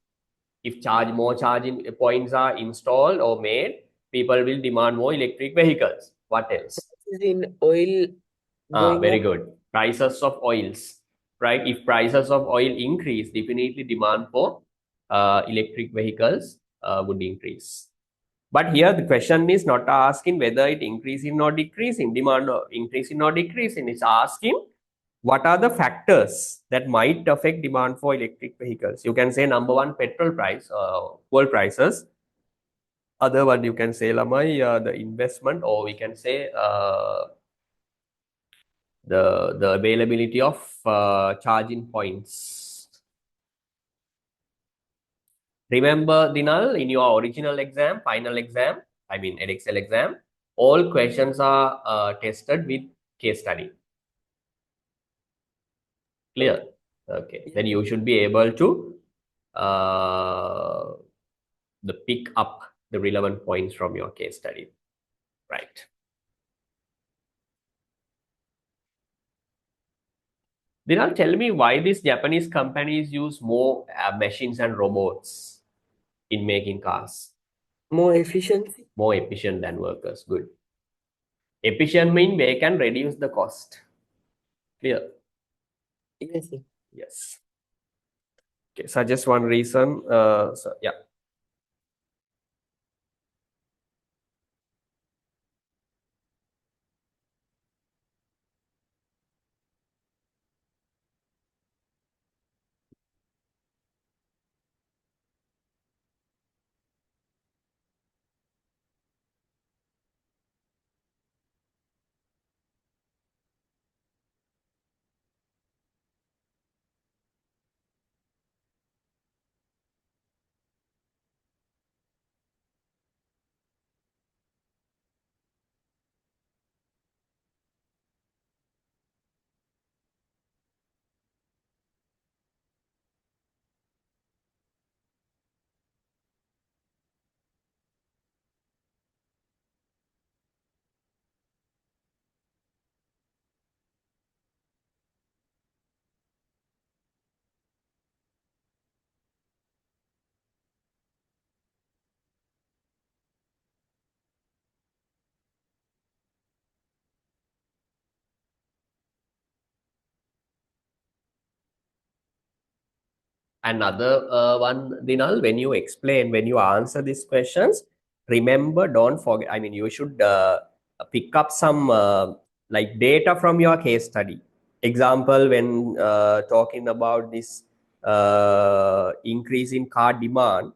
If more charging points are installed or made, people will demand more electric vehicles. What else? Prices in oil going Very up. good. Prices of oils, right? If prices of oil increase, definitely demand for electric vehicles would increase. But here the question is not asking whether it increasing or decreasing, demand or increasing or decreasing. It's asking what are the factors that might affect demand for electric vehicles. You can say number one, petrol price, fuel prices. Other one you can say Lamai, the investment, or we can say the availability of charging points. Remember, Dinal, in your original exam, final exam, I mean Edexcel exam, all questions are tested with case study. Clear? Okay. Then you should be able to pick up the relevant points from your case study. Right. Dinal, tell me why these Japanese companies use more machines and robots in making cars. More efficiency. More efficient than workers. Good. Efficient means they can reduce the cost. Clear? Yes, sir. Yes. Okay, suggest one reason. So, yeah. Another one, Dinal, when you explain, when you answer these questions, remember, don't forget. I mean, you should pick up some like data from your case study. Example, when talking about this increase in car demand,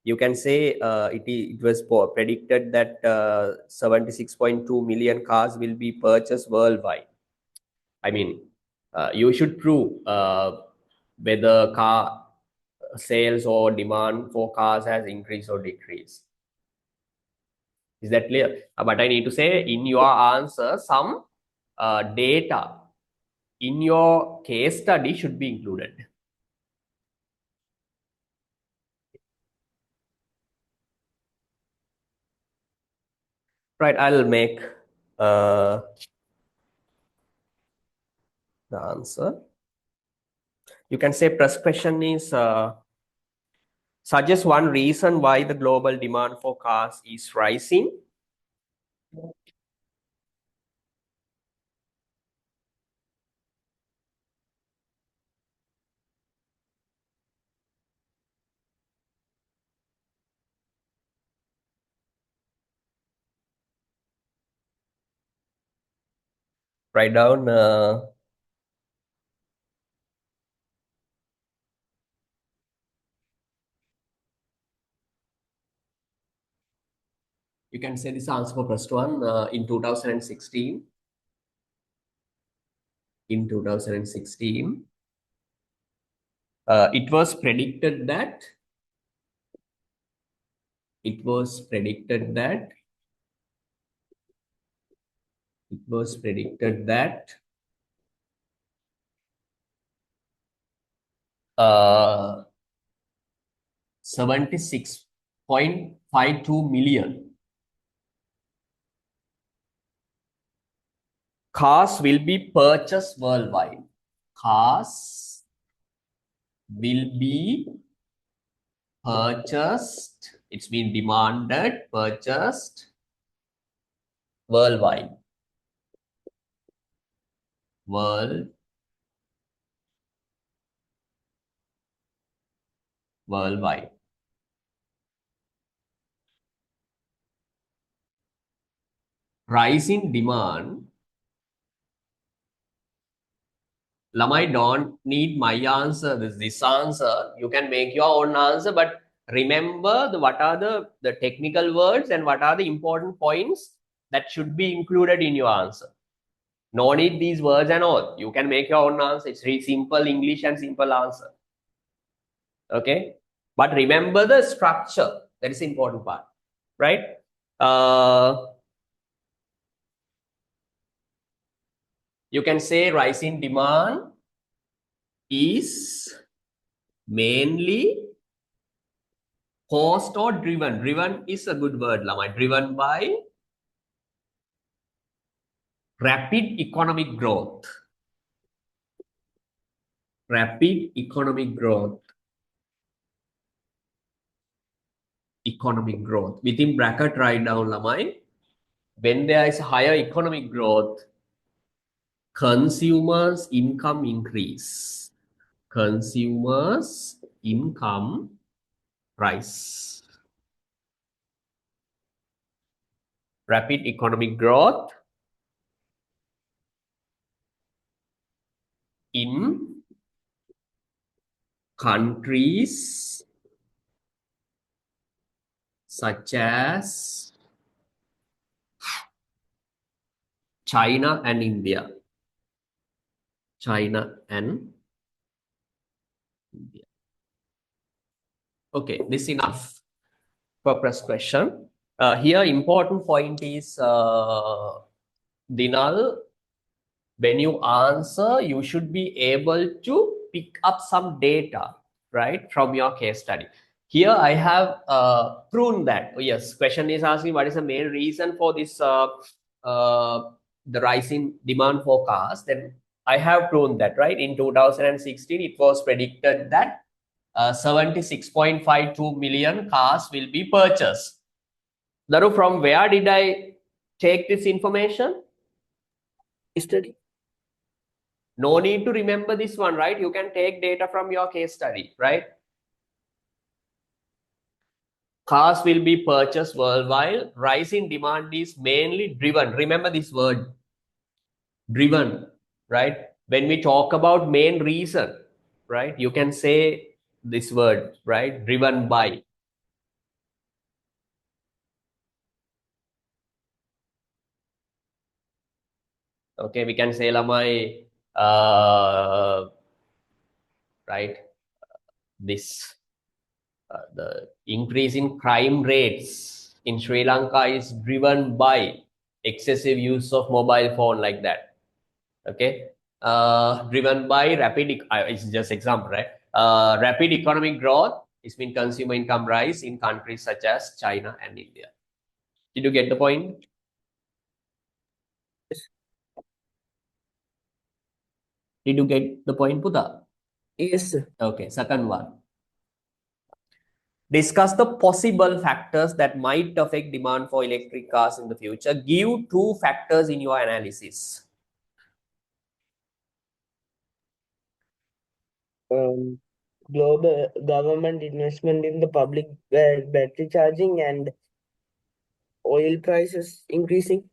you can say it was predicted that 76.2 million cars will be purchased worldwide. I mean, you should prove whether car sales or demand for cars has increased or decreased. Is that clear? But I need to say in your answer, some data in your case study should be included. Right, I'll make the answer. You can say first question is suggest one reason why the global demand for cars is rising. Write down you can say this answer for first one in 2016. In 2016, it was predicted that it was predicted that it was predicted that 76.52 million cars will be purchased worldwide. Cars will be purchased. It's been demanded, purchased worldwide. Worldwide. Rising demand. Lamai don't need my answer, this answer. You can make your own answer, but remember what are the technical words and what are the important points that should be included in your answer. No need these words and all. You can make your own answer. It's really simple English and simple answer. Okay. But remember the structure. That is the important part. Right? You can say rising demand is mainly caused or driven. Driven is a good word, Lama. Driven by rapid economic growth. Rapid economic growth economic growth. Within bracket, write down lamai. When there is higher economic growth, consumers' income increase. Consumers' income rise. Rapid economic growth in countries such as China and India. China and India. Okay, this is enough purpose question. Here, important point is Dinal, when you answer, you should be able to pick up some data, right, from your case study. Here, I have proven that. Oh, yes, question is asking what is the main reason for this the rising demand for cars. Then I have proven that, right? In 2016, it was predicted that 76.52 million cars will be purchased. Daru, from where did I take this information? Study. No need to remember this one, right? You can take data from your case study, right? Cars will be purchased worldwide. Rising demand is mainly driven. Remember this word, driven, right? When we talk about main reason, right? You can say this word, right? Driven by. Okay, we can say lamai, right? This the increase in crime rates in Sri Lanka is driven by excessive use of mobile phone, like that. Okay, driven by rapid. It's just example, right? Rapid economic growth is mean consumer income rise in countries such as China and India. Did you get the point? Did you get the point, Puta? Yes, sir. Okay, second one. Discuss the possible factors that might affect demand for electric cars in the future. Give 2 factors in your analysis. Global government investment in the public battery charging and oil prices increasing.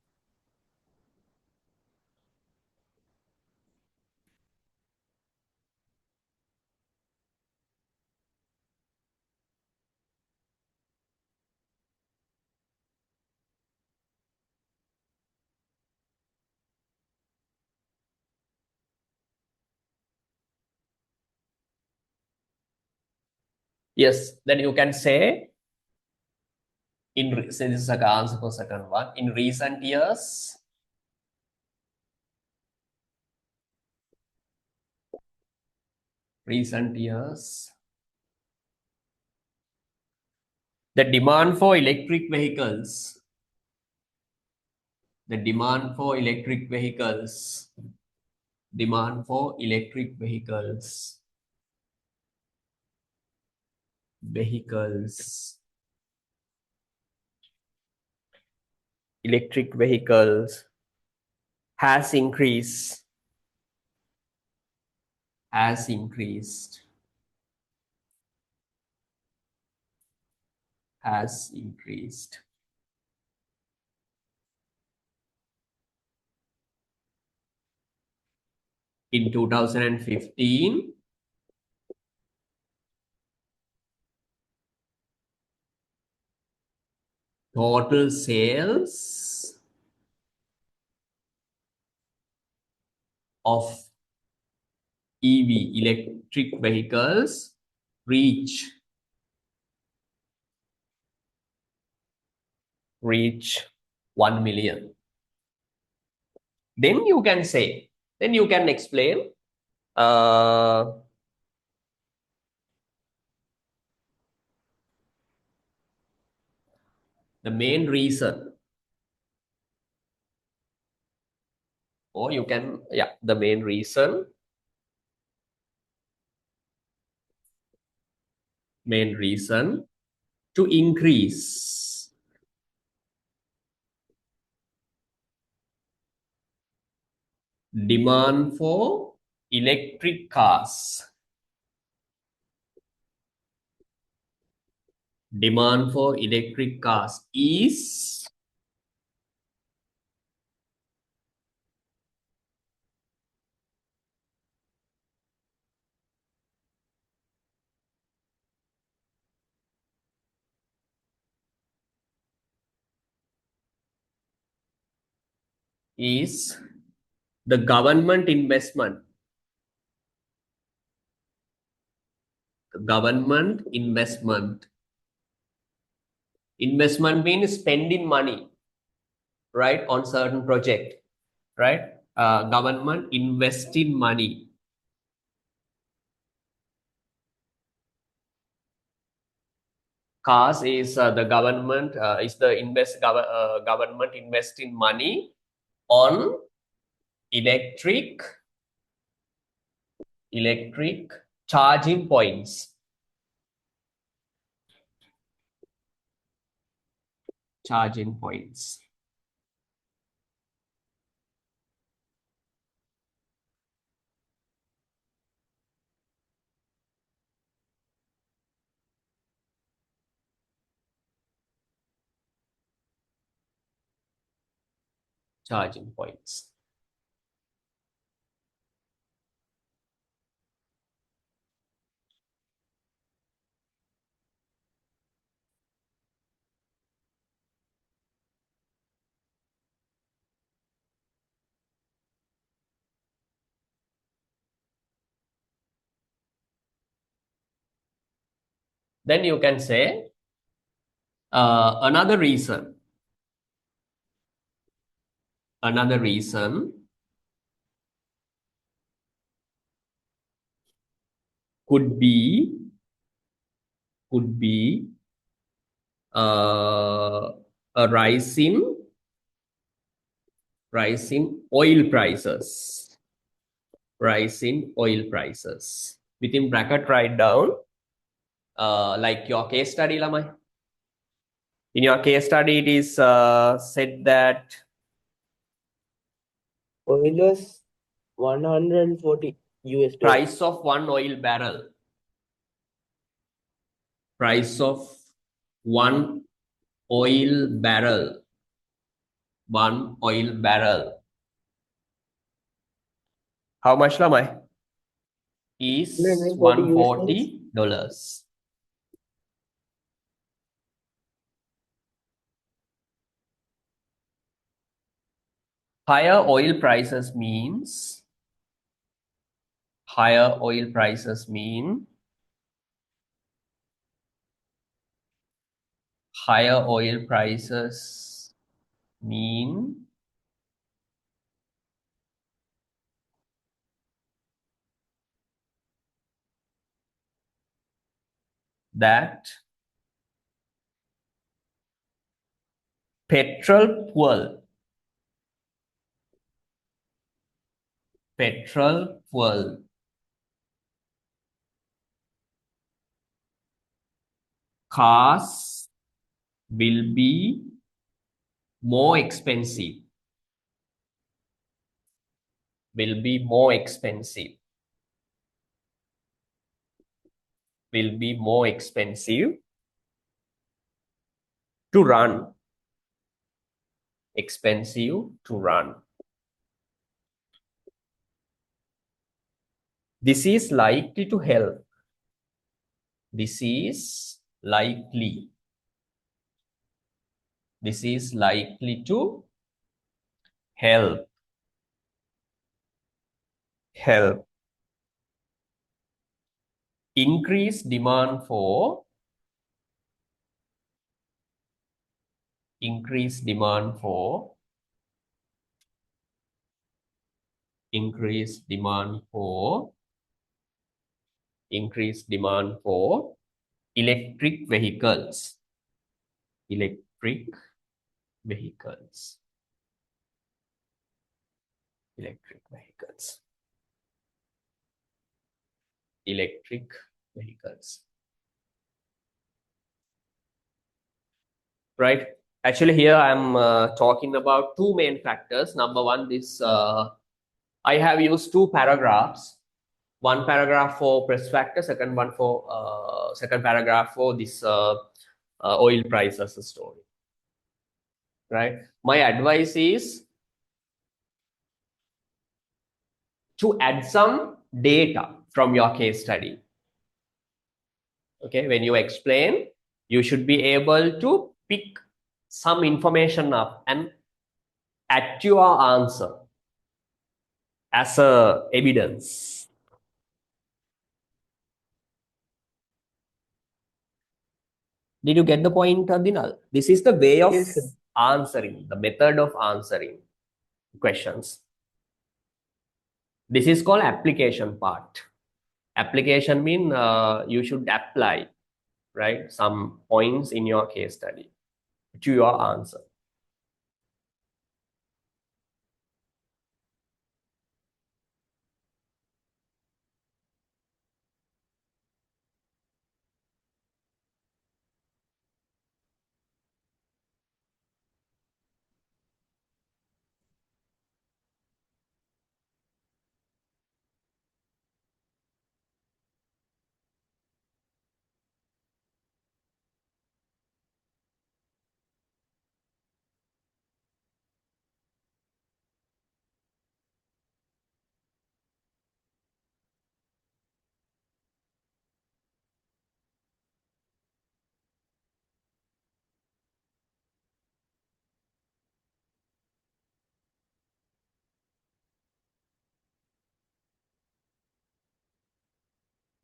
Yes, then you can say, so this is the answer for second one. In recent years, the demand for electric vehicles, demand for electric vehicles has increased in 2015. Total sales of EV, electric vehicles, reach 1 million. Then you can say, then you can explain the main reason, or you can, the main reason to increase. Demand for electric cars. Demand for electric cars is the government investment. Government investment. Investment means spending money, right, on certain project, right? Government investing money. Cars is the government is the government investing money on electric charging points. Charging points. Charging points. Then you can say another reason. Another reason could be a rise in oil prices. Rise in oil prices. Within bracket, write down like your case study, Lamai. In your case study, it is said that Oil was 140 US dollars. price of one oil barrel. Price of one oil barrel. One oil barrel. How much, Lamai? Is $140. Higher oil prices means higher oil prices mean higher oil prices mean that petrol fuel cars will be more expensive. Will be more expensive. Will be more expensive to run. Expensive to run. This is likely to help. This is likely. This is likely to help. Increase demand for electric vehicles. Electric vehicles. Electric vehicles. Electric vehicles. right? Actually, here I'm talking about two main factors. Number one, this I have used two paragraphs. One paragraph for press factor, second one for second paragraph for this oil prices story, right? My advice is to add some data from your case study. Okay, when you explain, you should be able to pick some information up and add your answer as a evidence. Did you get the point, Dinal? This is the way of Yes, sir. answering, the method of answering questions. This is called application part. Application mean you should apply, right, some points in your case study to your answer.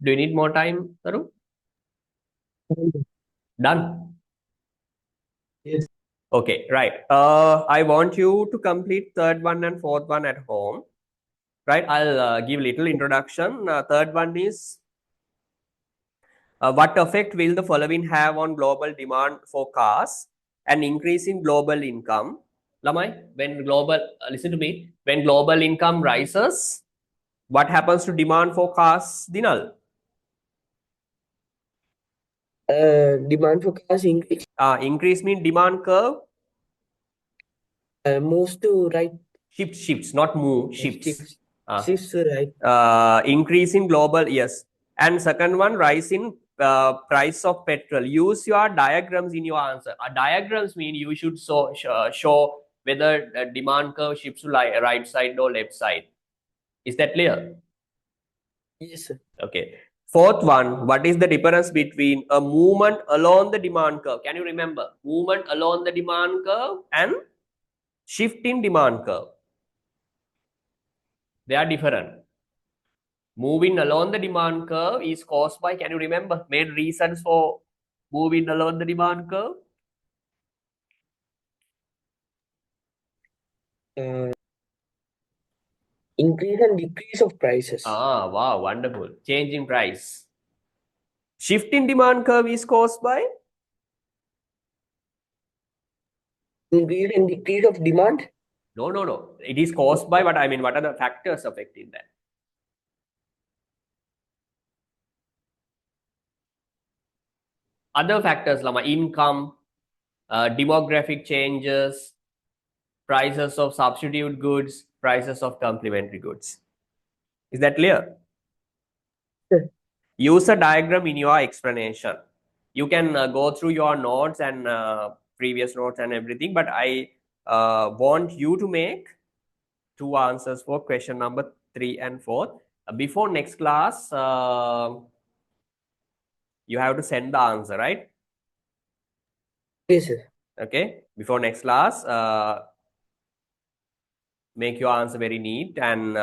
Do you need more time, Tarun? Done. Yes. Okay, right. I want you to complete third one and fourth one at home. Right, I'll give little introduction. Third one is what effect will the following have on global demand for cars and increase in global income? Lamai, when global, listen to me, when global income rises, what happens to demand for cars, Dinal? Demand for cars increase, Increase mean demand curve, moves to right, shifts, not move, shifts. shifts, shifts to right. Increase in global, yes. And second one, rise in price of petrol. Use your diagrams in your answer. Diagrams mean you should show whether demand curve shifts to right side or left side. Is that clear? Yes, sir. Okay. Fourth one, what is the difference between a movement along the demand curve? Can you remember? Movement along the demand curve and shift in demand curve. They are different. Moving along the demand curve is caused by, can you remember, main reasons for moving along the demand curve? Increase and decrease of prices. Ah, wow, wonderful. Change in price. Shift in demand curve is caused by? Increase and decrease of demand. No. It is caused by what? I mean, what are the factors affecting that? Other factors, Lama, income, demographic changes, prices of substitute goods, prices of complementary goods. Is that clear? Sir. Use a diagram in your explanation. You can go through your notes and previous notes and everything, but I want you to make two answers for question number 3 and 4. Before next class, you have to send the answer, right? Yes, sir. Okay. Before next class, make your answer very neat and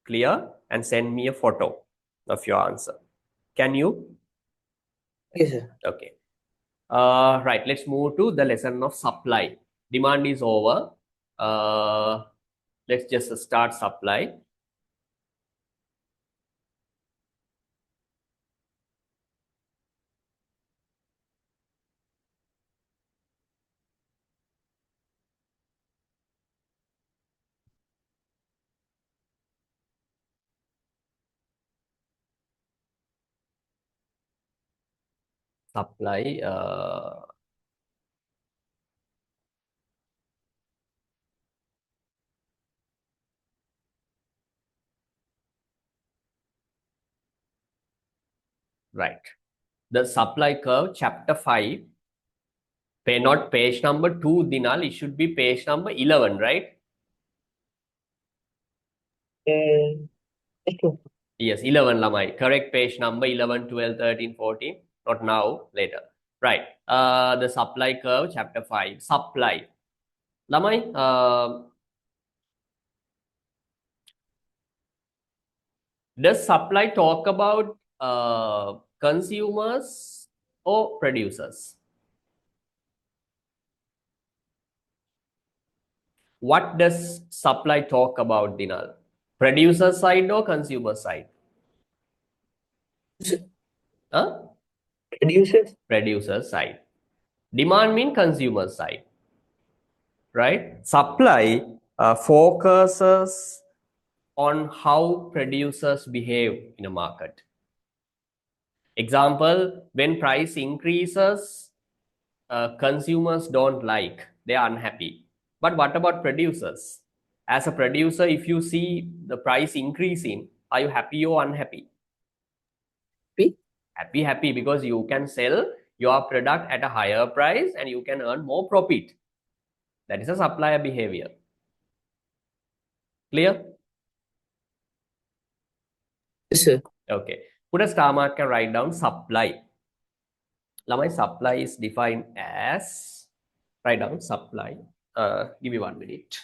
clear and send me a photo of your answer. Can you? Yes, sir. Okay. Right, let's move to the lesson of supply. Demand is over. Let's just start supply. Supply. Right. The supply curve, chapter 5. Not page number 2, Dinal. It should be page number 11, right? Yes, 11, Lamai. Correct page number 11, 12, 13, 14. Not now, later. Right. The supply curve, chapter 5. Supply. Lamai, does supply talk about consumers or producers? What does supply talk about, Dinal? Producer side or consumer side? Huh? Producers. Producer side. Demand mean consumer side, right? Supply focuses on how producers behave in a market. Example, when price increases, consumers don't like, they are unhappy. But what about producers? As a producer, if you see the price increasing, are you happy or unhappy? Happy, because you can sell your product at a higher price and you can earn more profit. That is a supplier behavior. Clear? Yes, sir. Okay. Put a star mark and write down supply. Lamai, supply is defined as, write down supply. Give me 1 minute.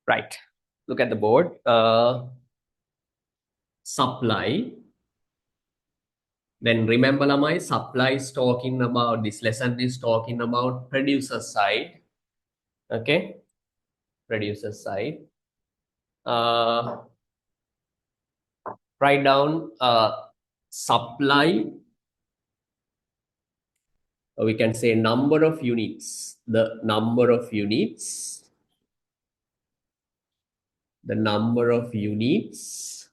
Right. Look at the board. Supply. Then remember, Lamai, supply is talking about, this lesson is talking about producer side. Okay. Producer side. Write down supply. We can say number of units. The number of units. The number of units.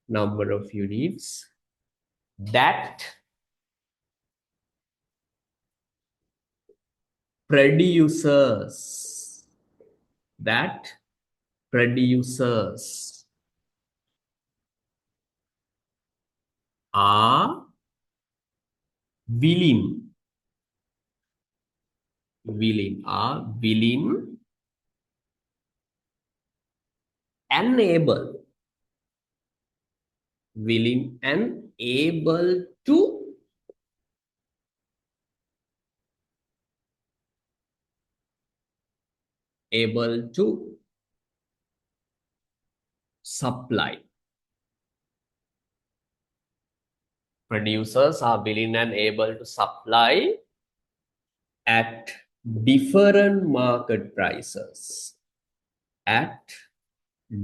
Number of units that producers are willing and able to supply. Producers are willing and able to supply at different market prices. At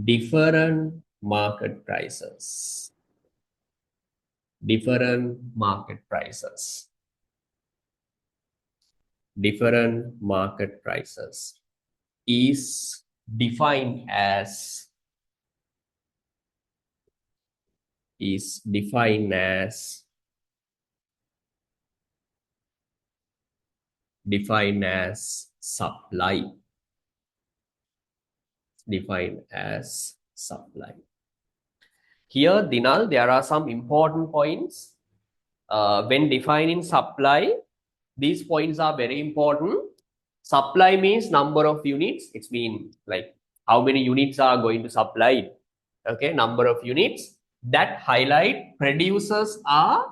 different market prices. Different market prices. Different market prices is defined as supply. Defined as supply. Here, Dinal, there are some important points. When defining supply, these points are very important. Supply means number of units. It's mean like how many units are going to supply it. Okay, number of units. That highlight producers are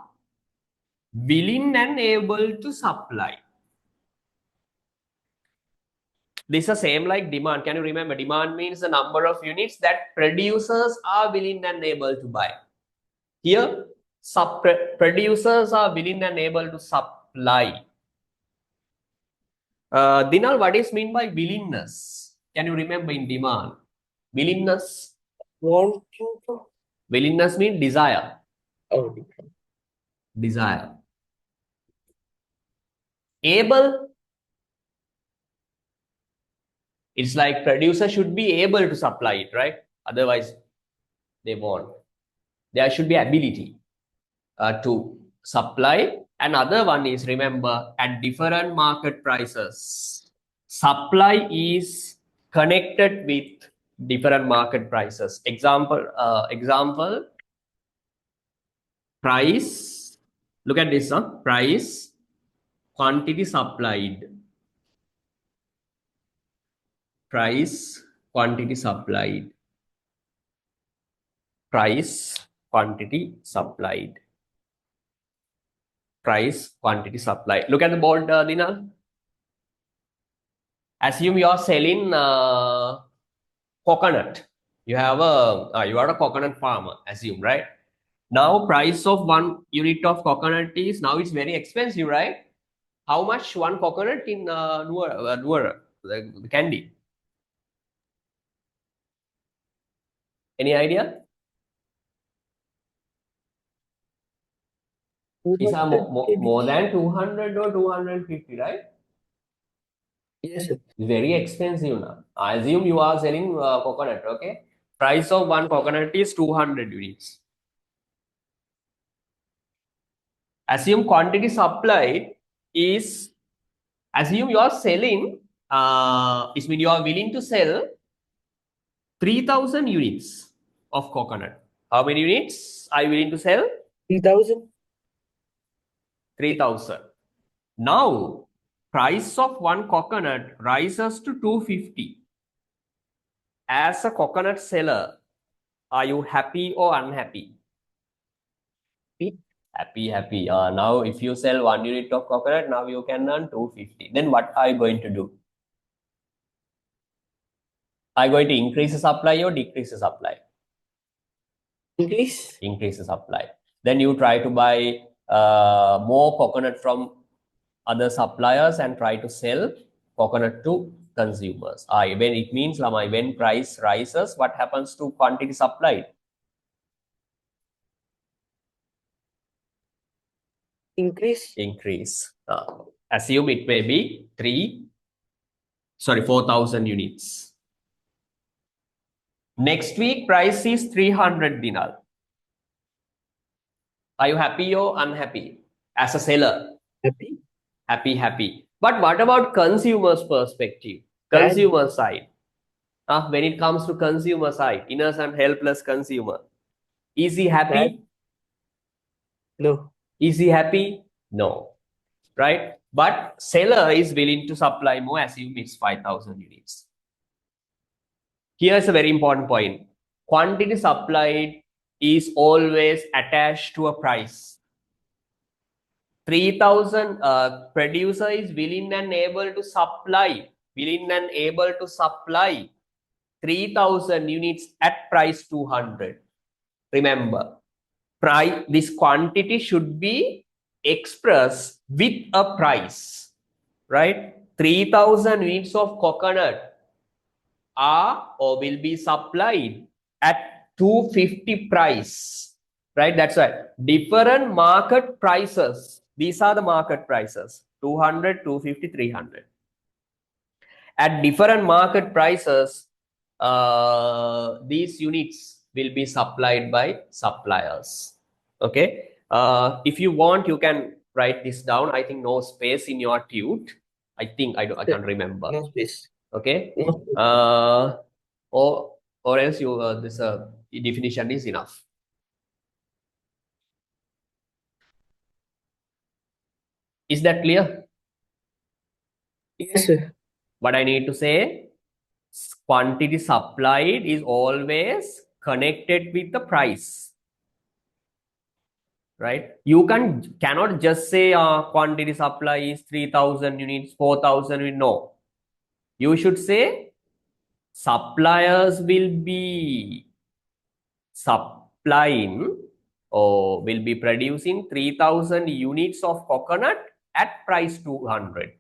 willing and able to supply. This is the same like demand. Can you remember? Demand means the number of units that producers are willing and able to buy. Here, Producers are willing and able to supply. Dinal, what is mean by willingness? Can you remember in demand? Willingness. Want you to? Willingness means desire. Oh, Desire. Able. It's like producer should be able to supply it, right? Otherwise, they won't. There should be ability to supply. Another one is, remember, at different market prices. Supply is connected with different market prices. Example, price. Look at this, price, quantity supplied. Price, quantity supplied. Price, quantity supplied. Price, quantity supplied. Look at the board, Dinal. Assume you are selling coconut. You are a coconut farmer, assume, right? Now price of 1 unit of coconut is, now it's very expensive, right? How much one coconut in Nuwara, the candy? Any idea? It's more than 200 or 250, right? Yes, sir. Very expensive now. I assume you are selling coconut, okay? Price of one coconut is 200 units. Assume quantity supplied is, assume you are selling, it means you are willing to sell 3,000 units of coconut. How many units are you willing to sell? 3,000. 3,000. Now, price of one coconut rises to 250. As a coconut seller, are you happy or unhappy? Happy. Now, if you sell 1 unit of coconut, now you can earn 250. Then what are you going to do? Are you going to increase the supply or decrease the supply? Increase. Increase the supply. Then you try to buy more coconut from other suppliers and try to sell coconut to consumers. When it means when price rises, what happens to quantity supplied? Increase. Assume it may be 4,000 units. Next week, price is 300 dinar. Are you happy or unhappy as a seller? Happy. Happy. But what about consumer's perspective? Bad. Consumer side. When it comes to consumer side, innocent, helpless consumer. Is he happy? Bad. No. Is he happy? No. Right? But seller is willing to supply more, assume it's 5,000 units. Here's a very important point. Quantity supplied is always attached to a price. 3,000 producer is willing and able to supply 3,000 units at price 200. Remember, this quantity should be expressed with a price, right? 3,000 units of coconut are or will be supplied at 250 price, right? That's right. Different market prices. These are the market prices: 200, 250, 300. At different market prices, these units will be supplied by suppliers. Okay. If you want, you can write this down. I think no space in your tute. I think I can't remember. No space. Okay. No space. Or else you this definition is enough. Is that clear? Yes, sir. What I need to say, quantity supplied is always connected with the price, right? You cannot just say quantity supply is 3,000 units, 4,000 units. No, you should say suppliers will be supplying or will be producing 3,000 units of coconut at price 200,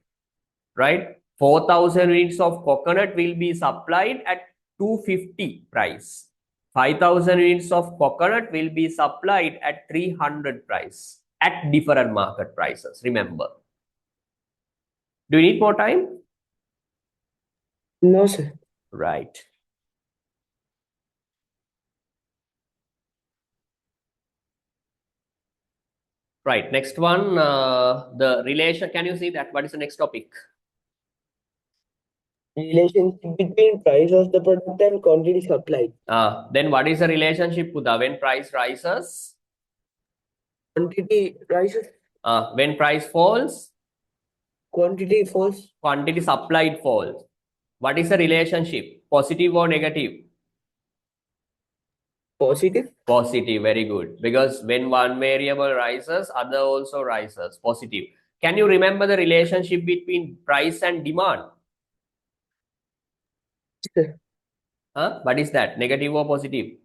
right? 4,000 units of coconut will be supplied at 250 price. 5,000 units of coconut will be supplied at 300 price at different market prices. Remember. Do you need more time? No, sir. Right. Right. Next one, the relation. Can you see that? What is the next topic? Relationship between price of the product and quantity supplied. Then what is the relationship, Pudha? When price rises? Quantity rises, When price falls? quantity falls. Quantity supplied falls. What is the relationship? Positive or negative? Positive. Positive, very good. Because when one variable rises, other also rises. Positive. Can you remember the relationship between price and demand? Sir. What is that? Negative or positive?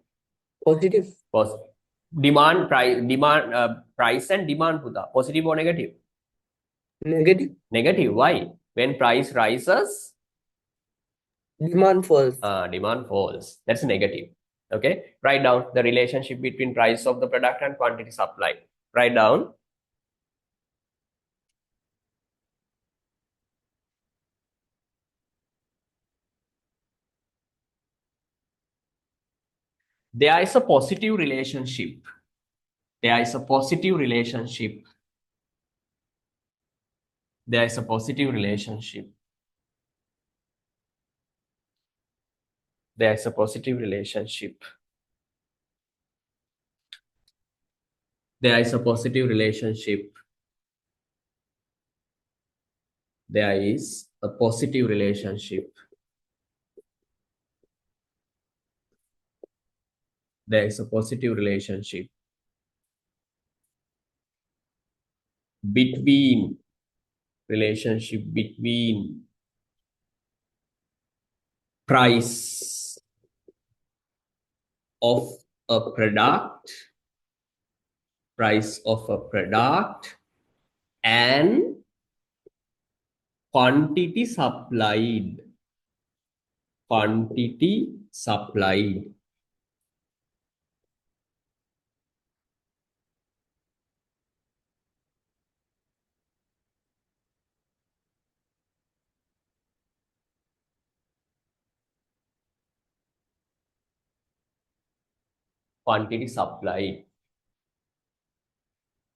Positive. Demand, price and demand, Pudha. Positive or negative? Negative. Negative. Why? When price rises, Demand falls. demand falls. That's negative. Okay. Write down the relationship between price of the product and quantity supply. Write down. There is a positive relationship. There is a positive relationship. There is a positive relationship. There is a positive relationship. There is a positive relationship. There is a positive relationship. There is a positive relationship between price of a product, and quantity supplied. Quantity supplied. Quantity supplied.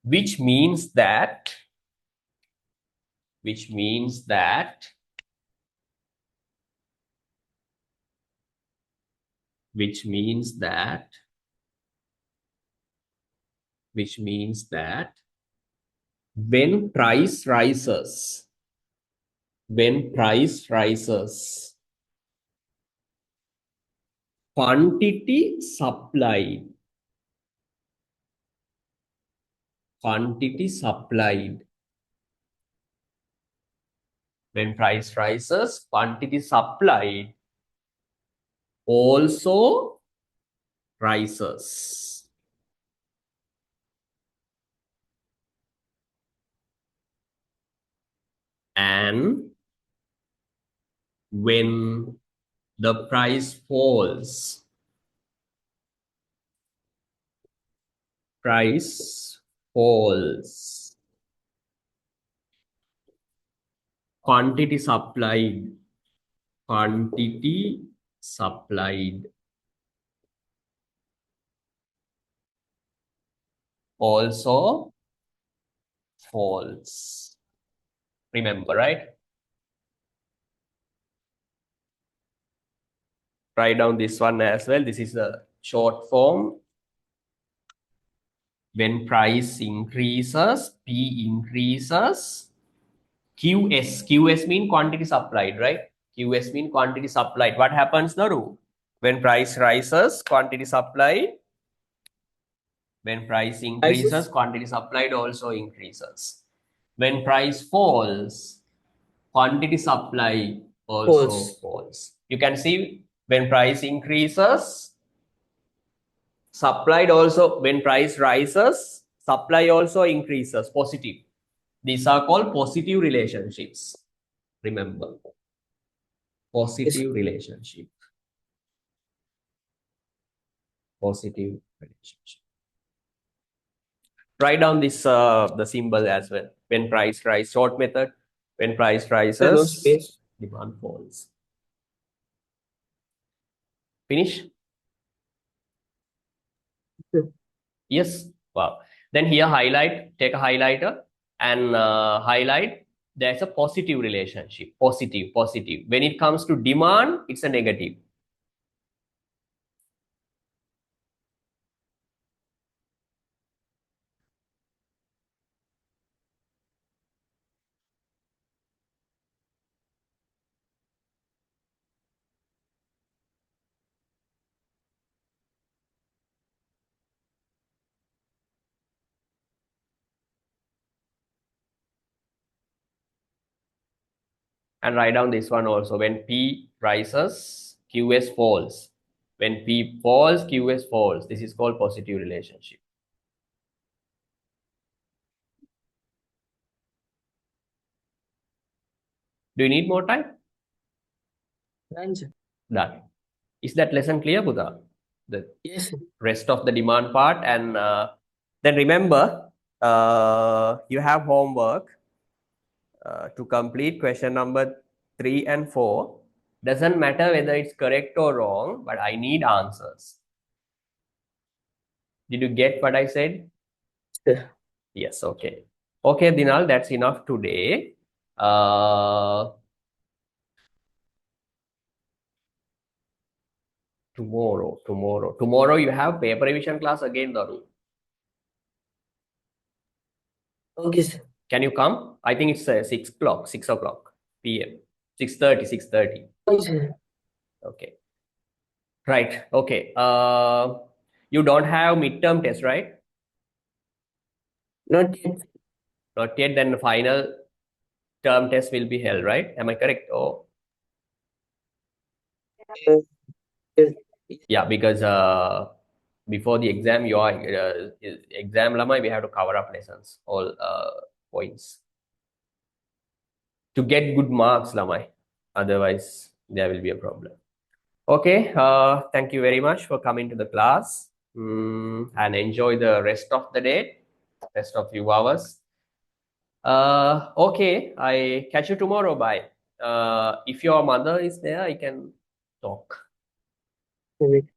Which means that when price rises, quantity supplied, when price rises, quantity supplied also rises. And when the price falls, quantity supplied also falls. Remember, right? Write down this one as well. This is the short form. When price increases, P increases, QS mean quantity supplied, right? QS mean quantity supplied. What happens, Naru? When price rises, quantity supplied. When price increases, quantity supplied also increases. When price falls, quantity supply also falls. You can see when price increases, Supplied also, when price rises, supply also increases, positive. These are called positive relationships. Remember, Yes. positive relationship. Positive relationship. Write down this the symbol as well. When price rise, short method. When price No rises, space. demand falls. Finish? Yes. Wow. Then here highlight, take a highlighter and highlight there's a positive relationship. Positive, positive. When it comes to demand, it's a negative. And write down this one also. When P rises, QS falls. When P falls, QS falls. This is called positive relationship. Do you need more time? Done. Is that lesson clear, Buddha? The Yes. rest of the demand part. And then remember, you have homework to complete question number 3 and 4. Doesn't matter whether it's correct or wrong, but I need answers. Did you get what I said? Sir. Yes, okay. Okay, Dinal, that's enough today. Tomorrow you have paper revision class again, Daru. Okay, sir. Can you come? I think it's 6 o'clock p.m. 6:30. Okay, sir. Okay. Right. Okay. You don't have midterm test, right? Not yet. Not yet. Then the final term test will be held, right? Am I correct? Oh, Yes. Yes. yeah. Because before the exam, your exam lamai, we have to cover up lessons, all points to get good marks, lamai. Otherwise, there will be a problem. Okay. Thank you very much for coming to the class. And enjoy the rest of the day, rest of few hours. Okay, I catch you tomorrow. Bye. If your mother is there, I can talk. Maybe.